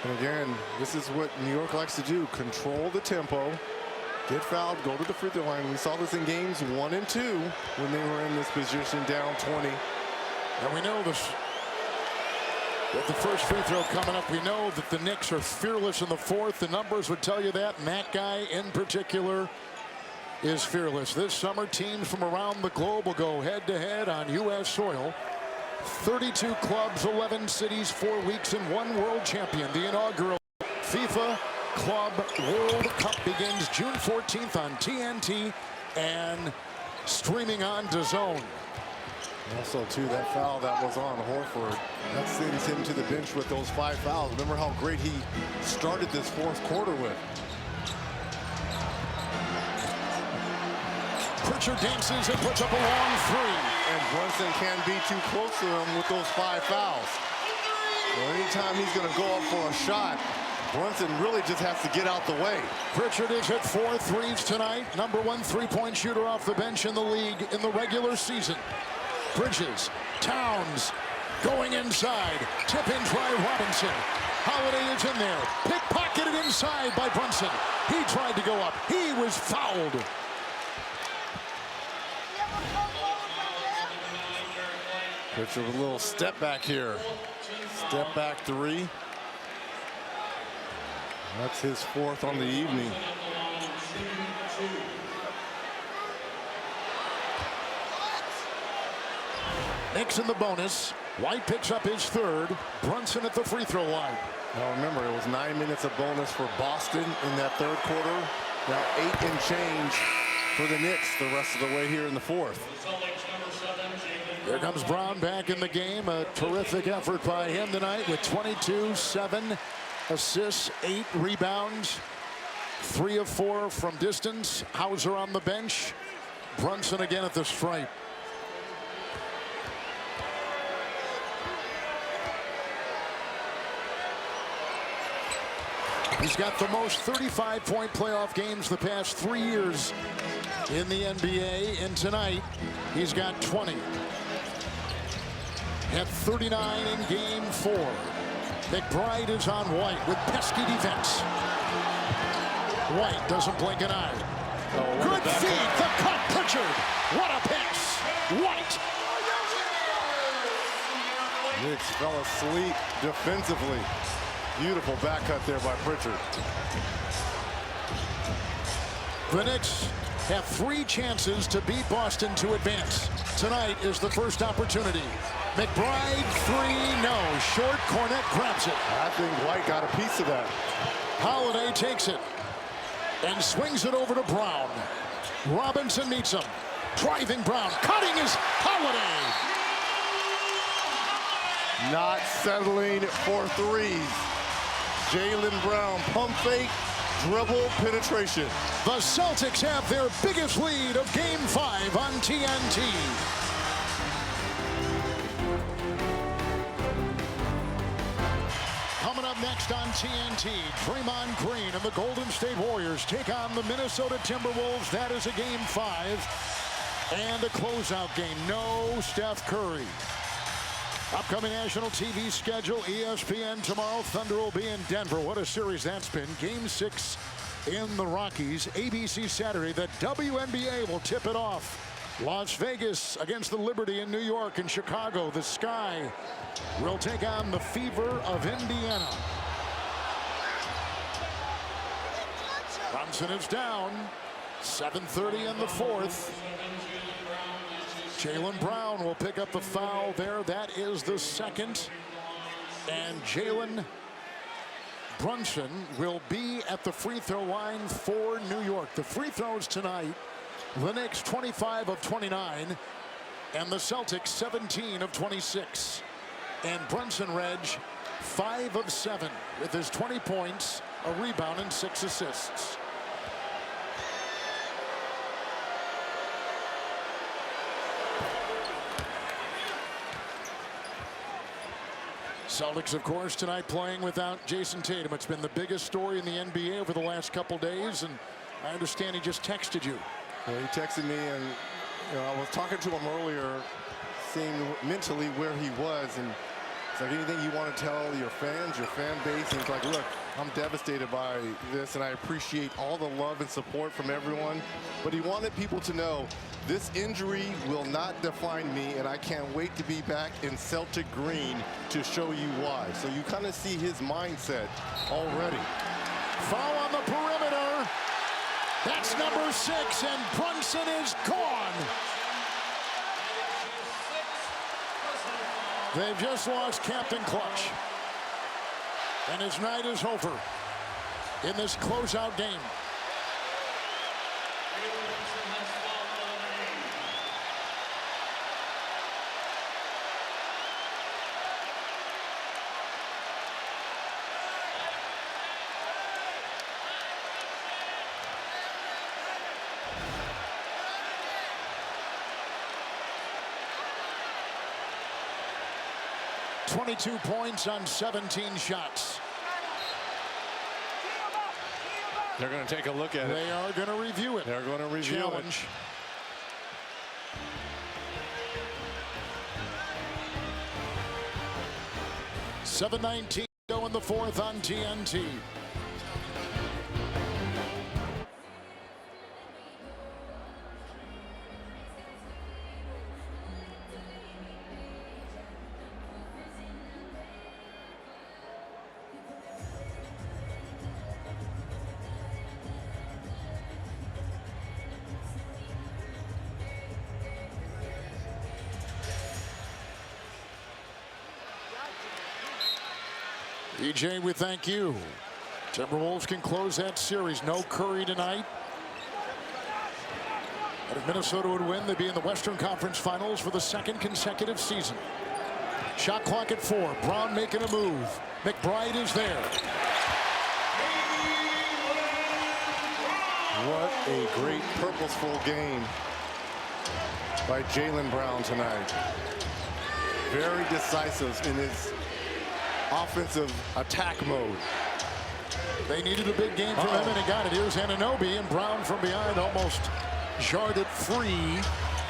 And again, this is what New York likes to do. Control the tempo, get fouled, go to the free throw line. We saw this in games 1 and 2 when they were in this position down 20. And we know this. With the first free throw coming up, we know that the Knicks are fearless in the fourth. The numbers would tell you that. And that guy in particular is fearless. This summer, teams from around the globe will go head-to-head on U.S. soil. 32 clubs, 11 cities, 4 weeks, and 1 world champion. The inaugural FIFA Club World Cup begins June 14th on TNT and streaming on DAZN. Also, too, that foul that was on Horford, that sends him to the bench with those 5 fouls. Remember how great he started this fourth quarter with. Pritchard dances and puts up a long three. And Brunson can't be too close to him with those 5 fouls. So anytime he's going to go up for a shot, Brunson really just has to get out the way. Pritchard has hit 4 threes tonight. Number 1 3-point shooter off the bench in the league in the regular season. Bridges, Towns going inside. Tip-in try Robinson. Holiday is in there. Pickpocketed inside by Brunson. He tried to go up. He was fouled. Pritchard with a little step back here. Step back 3. That's his 4th on the evening. Knicks in the bonus. White picks up his 3rd. Brunson at the free throw line. Now remember, it was 9 minutes of bonus for Boston in that 3rd quarter. Now 8 and change for the Knicks the rest of the way here in the 4th. Here comes Brown back in the game. A terrific effort by him tonight with 22, 7 assists, 8 rebounds, 3 of 4 from distance. Hauser on the bench. Brunson again at the stripe. He's got the most 35-point playoff games the past 3 years in the NBA. And tonight, he's got 20. Had 39 in Game 4. McBride is on White with pesky defense. White doesn't blink an eye. Good feed, the cut, Pritchard. What a pass. White. Knicks fell asleep defensively. Beautiful back cut there by Pritchard. The Knicks have 3 chances to beat Boston to advance. Tonight is the first opportunity. McBride 3, no. Short, Cornette grabs it. I think White got a piece of that. Holiday takes it and swings it over to Brown. Robinson meets him. Driving Brown. Cutting is Holiday. Not settling for 3s. Jaylen Brown, pump fake, dribble, penetration. The Celtics have their biggest lead of Game 5 on TNT. Coming up next on TNT, Draymond Green and the Golden State Warriors take on the Minnesota Timberwolves. That is a Game 5 and a closeout game. No Steph Curry. Upcoming national TV schedule, ESPN tomorrow. Thunder will be in Denver. What a series that's been. Game 6 in the Rockies. ABC Saturday. The WNBA will tip it off Las Vegas against the Liberty in New York, and Chicago. The Sky will take on the Fever of Indiana. Brunson is down. 7:30 in the fourth. Jaylen Brown will pick up the foul there. That is the second. And Jalen Brunson will be at the free throw line for New York. The free throws tonight, the Knicks 25 of 29 and the Celtics 17 of 26. And Brunson, Reg, 5 of 7 with his 20 points, a rebound, and 6 assists. Celtics, of course, tonight playing without Jason Tatum. It's been the biggest story in the NBA over the last couple days, and I understand he just texted you. Well, he texted me, and I was talking to him earlier, seeing mentally where he was, and it's like, anything you want to tell your fans, your fan base? And it's like, look, I'm devastated by this, and I appreciate all the love and support from everyone. But he wanted people to know this injury will not define me, and I can't wait to be back in Celtic green to show you why. So you kind of see his mindset already. Foul on the perimeter. That's number 6, and Brunson is gone. They've just lost Captain Clutch. And his night is over in this closeout game. .22 points on 17 shots. They're going to take a look at it. They are going to review it. They're going to review Challenge. It. 7:19 go in the fourth on TNT. EJ, we thank you. Timberwolves can close that series. No Curry tonight. But if Minnesota would win, they'd be in the Western Conference Finals for the second consecutive season. Shot clock at 4. Brown making a move. McBride is there. What a great purposeful game by Jaylen Brown tonight. Very decisive in his offensive attack mode. They needed a big game from him, and he got it. Here's Anunoby, and Brown from behind almost jarred it free.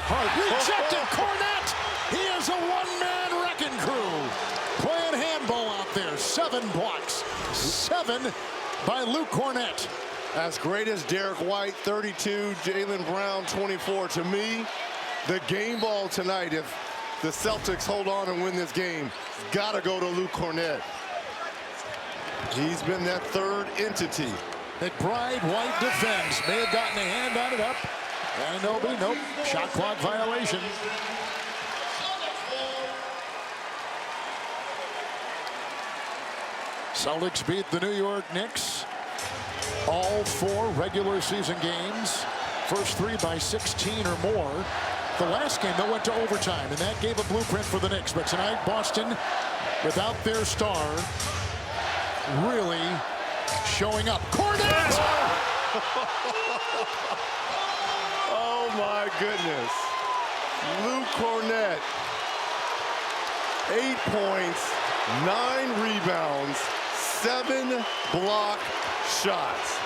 Hart rejected. Cornette. He is a one-man wrecking crew. Playing handball out there. 7 blocks. 7 by Luke Cornette. As great as Derek White, 32, Jaylen Brown, 24. To me, the game ball tonight, if the Celtics hold on and win this game, got to go to Luke Cornette. He's been that third entity. McBride, White defends. May have gotten a hand on it up. Anunoby, nope. Shot clock violation. Celtics beat the New York Knicks. All 4 regular season games. First 3 by 16 or more. The last game, though, went to overtime, and that gave a blueprint for the Knicks. But tonight, Boston, without their star, really showing up. Cornette! Oh, my goodness. Luke Cornette, 8 points, 9 rebounds, 7 block shots.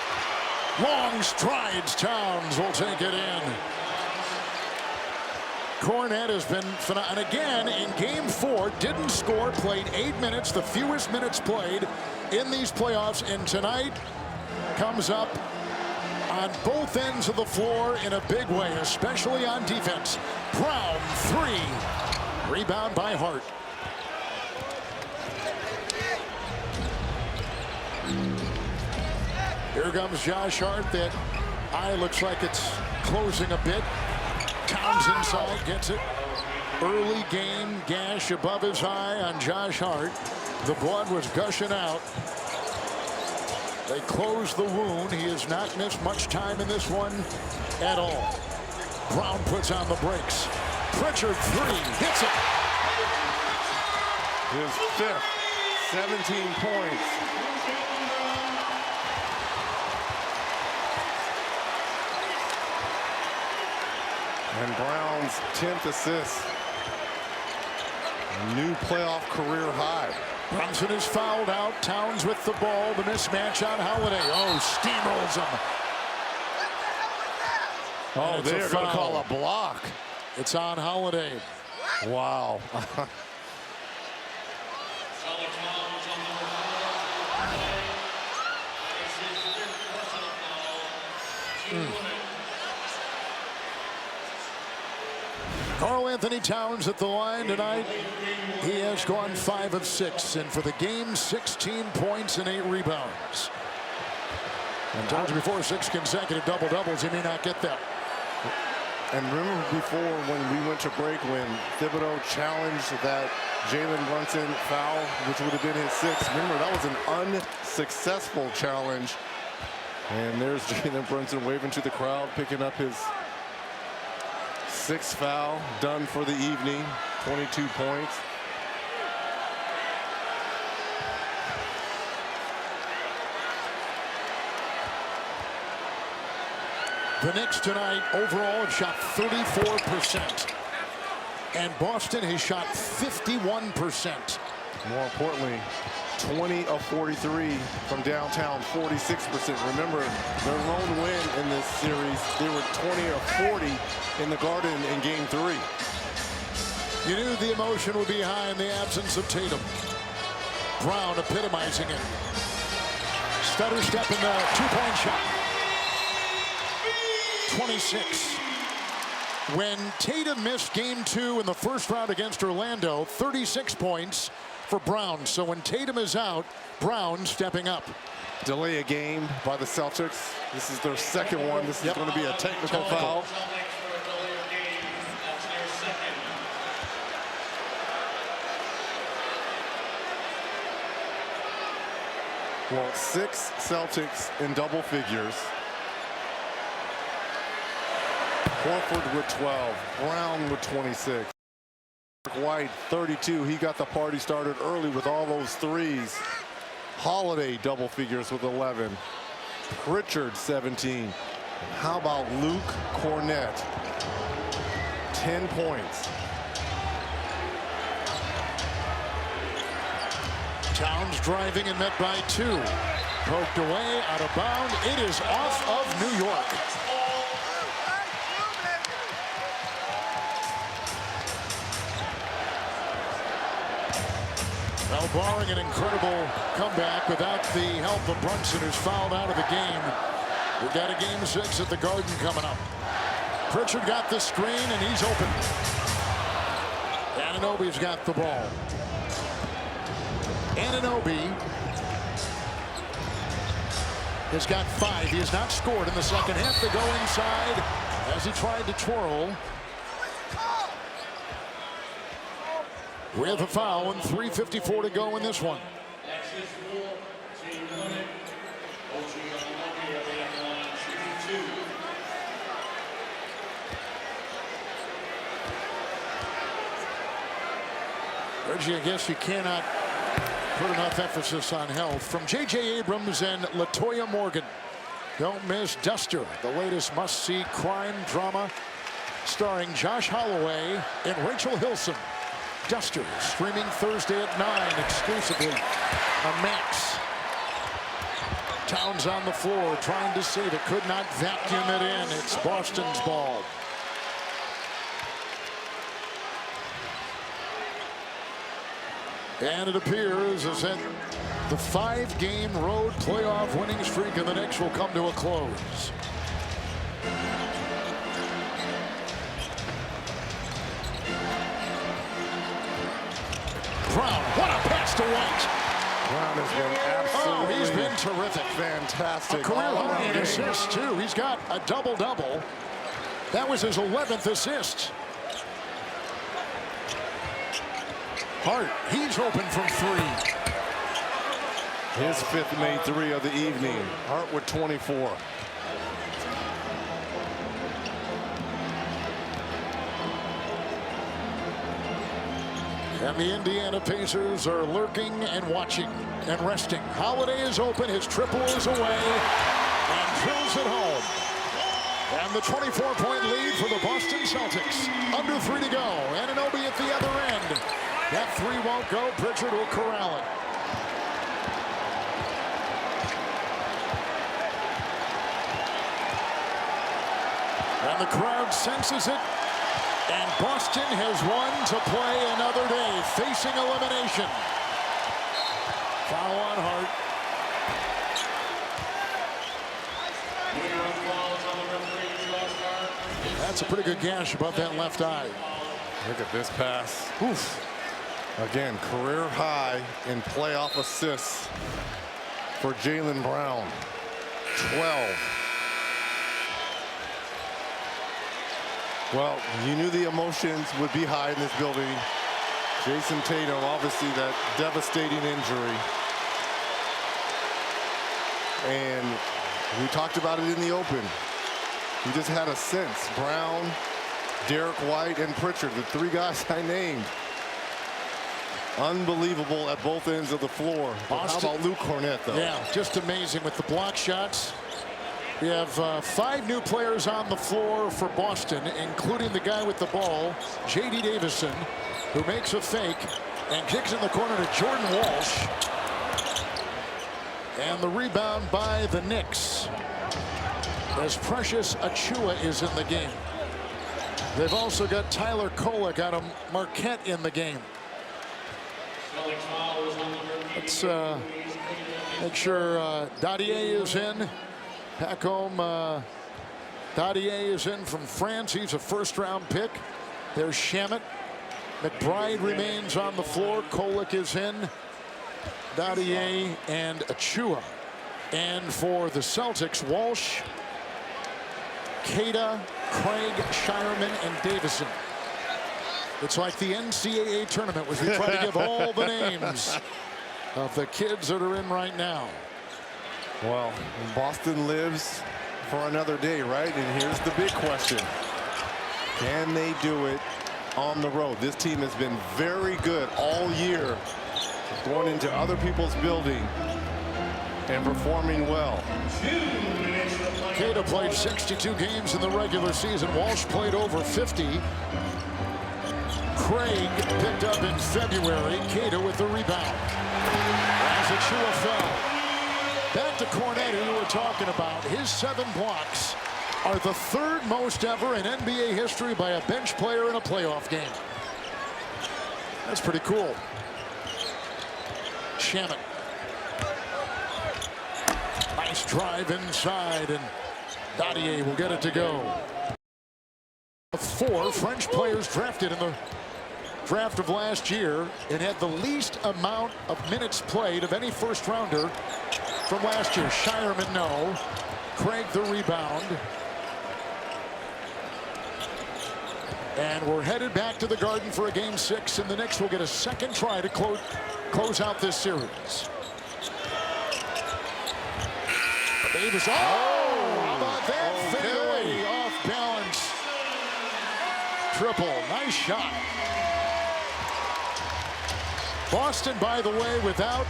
Long strides. Towns will take it in. Cornette has been phenomenal. And again, in game 4, didn't score, played 8 minutes, the fewest minutes played in these playoffs. And tonight comes up on on both ends of the floor in a big way, especially on defense. Brown, 3. Rebound by Hart. Here comes Josh Hart. That eye looks like it's closing a bit. Towns inside, gets it. Early game gash above his eye on Josh Hart. The blood was gushing out. They close the wound. He has not missed much time in this one at all. Brown puts on the brakes. Pritchard, 3, hits it. His 5th, 17 points. And Brown's 10th assist. A new playoff career high. Brunson is fouled out. Towns with the ball. The mismatch on Holiday. Oh, steamrolls him. Oh, they're going to call a block. It's on Holiday. Wow. Karl Anthony Towns at the line tonight. He has gone 5 of 6, and for the game, 16 points and 8 rebounds. And Towns before 6 consecutive double-doubles. He may not get that. And remember before when we went to break, when Thibodeau challenged that Jalen Brunson foul, which would have been his 6th. Remember, that was an unsuccessful challenge. And there's Jalen Brunson waving to the crowd, picking up his 6th foul, done for the evening, 22 points. The Knicks tonight overall have shot 34%. And Boston has shot 51%. More importantly, 20 of 43 from downtown, 46%. Remember, their lone win in this series, they were 20 of 40 in the Garden in Game 3. You knew the emotion would be high in the absence of Tatum. Brown epitomizing it. Stutter step in the two-point shot. 26. When Tatum missed game 2 in the first round against Orlando, 36 points for Brown. So when Tatum is out, Brown stepping up. Delay a game by the Celtics. This is their 2nd one. This is going to be a technical foul. Well, 6 Celtics in double figures. Horford with 12, Brown with 26. White, 32. He got the party started early with all those threes. Holiday double figures with 11. Pritchard, 17. And how about Luke Cornett? 10 points. Towns driving and met by 2. Poked away, out of bound. It is off of New York. Well, barring an incredible comeback without the help of Brunson, who's fouled out of the game, we've got a game 6 at the Garden coming up. Pritchard got the screen, and he's open. Anunoby's got the ball. Anunoby has got 5. He has not scored in the second half. They go inside as he tried to twirl. With a foul and 3:54 to go in this one. Reggie, I guess you cannot put enough emphasis on health. From J.J. Abrams and LaToya Morgan. Don't miss Duster, the latest must-see crime drama starring Josh Holloway and Rachel Hilson. Duster streaming Thursday at 9 exclusively on Max. Towns on the floor trying to save it, could not vacuum it in. It's Boston's ball. And it appears as that the 5-game road playoff winning streak of the Knicks will come to a close. to White. Brown has been absolutely he's been terrific. Fantastic. A career high in assists, too. He's got a double-double. That was his 11th assist. Hart, he's open from 3. His 5th made 3 of the evening. Hart with 24. And the Indiana Pacers are lurking and watching and resting. Holiday is open. His triple is away and drills it home. And the 24-point lead for the Boston Celtics. Under 3 to go. Anunoby at the other end. That 3 won't go. Pritchard will corral it. And the crowd senses it. And Boston has won to play another day, facing elimination. Foul on Hart. That's a pretty good gash above that left eye. Look at this pass. Oof. Again, career high in playoff assists for Jaylen Brown. 12. Well, you knew the emotions would be high in this building. Jason Tatum, obviously that devastating injury. And we talked about it in the open. He just had a sense. Brown, Derek White, and Pritchard, the 3 guys I named. Unbelievable at both ends of the floor. How about Luke Cornett, though? Yeah, just amazing with the block shots. We have 5 new players on the floor for Boston, including the guy with the ball, J.D. Davison, who makes a fake and kicks in the corner to Jordan Walsh. And the rebound by the Knicks, as Precious Achiuwa is in the game. They've also got Tyler Kolek out of Marquette in the game. Let's make sure Dadier is in. Back home, Dadier is in from France. He's a first-round pick. There's Shamet. McBride remains on the floor. Kolek is in. Dadier and Achiuwa. And for the Celtics, Walsh, Queta, Craig, Shireman, and Davison. It's like the NCAA tournament, which we try to give all the names of the kids that are in right now. Well, Boston lives for another day, right? And here's the big question. Can they do it on the road? This team has been very good all year, going into other people's building and performing well. Queta played 62 games in the regular season. Walsh played over 50. Craig picked up in February. Queta with the rebound. As Achiuwa fell. Back to Cornett, who we were talking about. His 7 blocks are the 3rd most ever in NBA history by a bench player in a playoff game. That's pretty cool. Shamet. Nice drive inside, and Dadier will get it to go. 4 French players drafted in the draft of last year and had the least amount of minutes played of any first rounder from last year. Shireman, no. Craig, the rebound. And we're headed back to the Garden for a game 6, and the Knicks will get a second try to close out this series. Davis, how about that fadeaway off balance. Triple, nice shot. Boston, by the way, without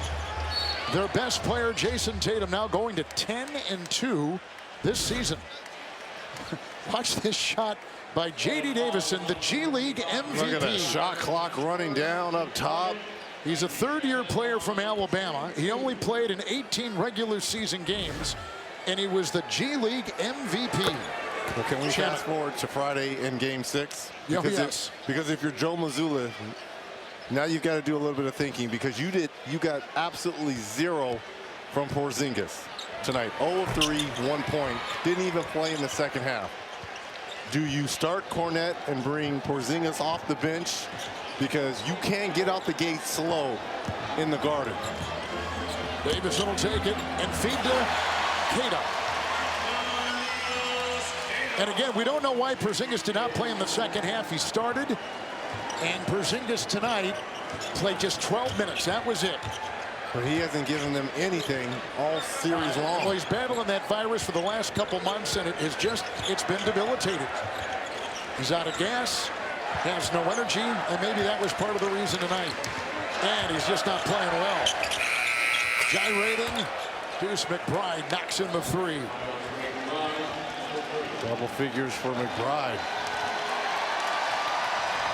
their best player, Jason Tatum, now going to 10-2 this season. Watch this shot by J.D. Davison, the G League MVP. Look at that shot clock running down up top. He's a 3rd-year player from Alabama. He only played in 18 regular season games, and he was the G League MVP. Well, can we fast forward to Friday in Game 6? Because because if you're Joe Mazzulla, now you've got to do a little bit of thinking, because you got absolutely 0 from Porzingis tonight. 0 of 3, 1 point. Didn't even play in the second half. do you start Kornet and bring Porzingis off the bench? Because you can't get out the gate slow in the Garden. Davison will take it and feed to Keita. And again, we don't know why Porzingis did not play in the second half. He started, and Porzingis tonight played just 12 minutes. That was it. But he hasn't given them anything all series long. Well, he's battling that virus for the last couple months, and it's been debilitating. He's out of gas, has no energy, and maybe that was part of the reason tonight. And he's just not playing well. Gyrating, Deuce McBride knocks in the three. Double figures for McBride.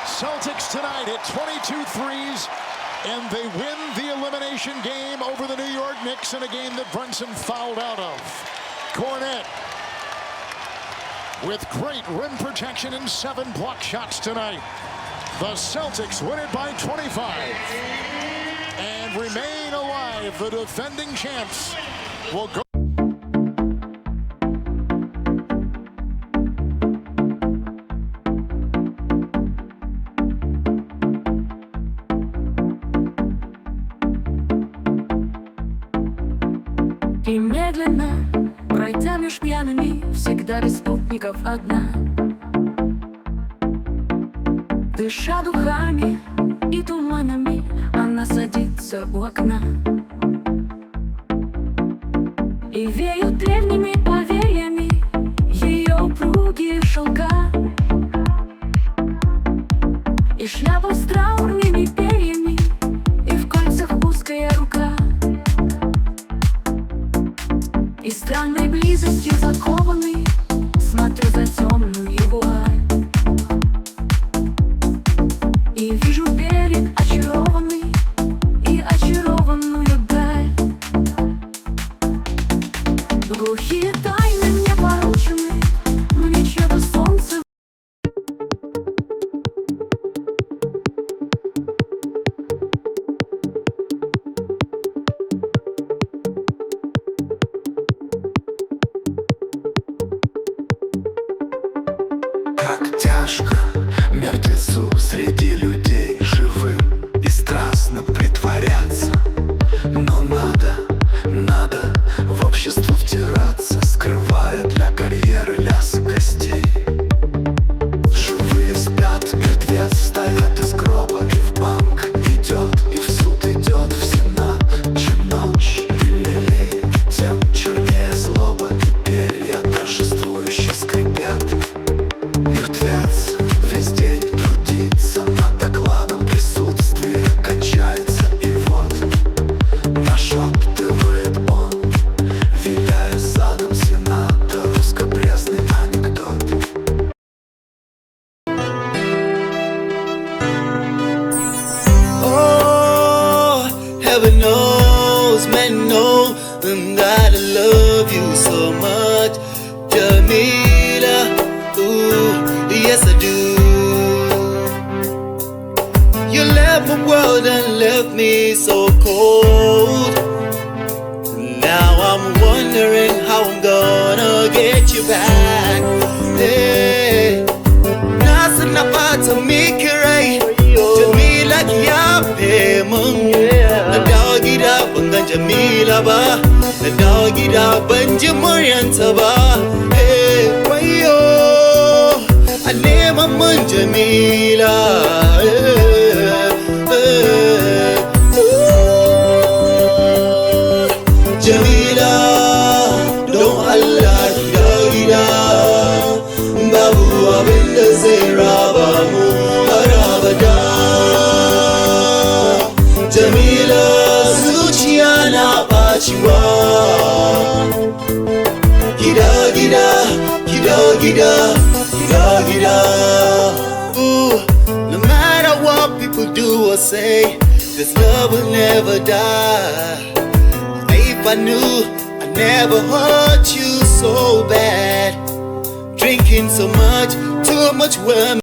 Celtics tonight hit 22 threes, and they win the elimination game over the New York Knicks in a game that Brunson fouled out of. Kornet with great rim protection and 7 block shots tonight. The Celtics win it by 25 and remain alive. The defending champs will go. И медленно, пройдя меж пьяными, всегда без спутников одна, дыша духами и туманами, она садится у окна. И веют древними поверьями ее упругие шелка, и шляпа с траурными перьями, и в кольцах узкая рука. И странной близостью закованный смотрю за темную вуаль, и вижу берег очарованный и очарованную даль. Глухие тайны мне поручены, мне чье-то солнце. Как тяжко мертвецу среди людей живым и страстно притворяться. Но надо в общество втираться, скрывая для карьеры лязг костей. Живые спят, мертвец встает из гроба и в банк идет, и в суд идет, в сенат. Чем ночь белее, тем чернее злоба, и перья торжествующе скрипят. Мертвец весь день трудится над докладом, присутствие качается, и вот нашептывает он, виляя задом сената, русскопресный анекдот. Oh, heaven knows, men know that I love you so much, Jamila. Ooh, yes I do. You left my world and left me so cold. Now I'm wondering how I'm gonna get you back. Hey, nasa napata mikirai, Jamila kiyape mun. Na dawo gida ban gan Jamila ba, na dawo gida ban ji muryanta ba. Hey, wayo, a neman mun Jamila. Jamila, don Allah ki dawo gida, babu abin da zai raba mu har abada. Jamila, zuciya na ɓaciwa. Gida, gida, gida, gida, gida, gida. Ooh, no matter what people do or say, this love will never die. If I knew I never hurt you so bad, drinking so much, too much women.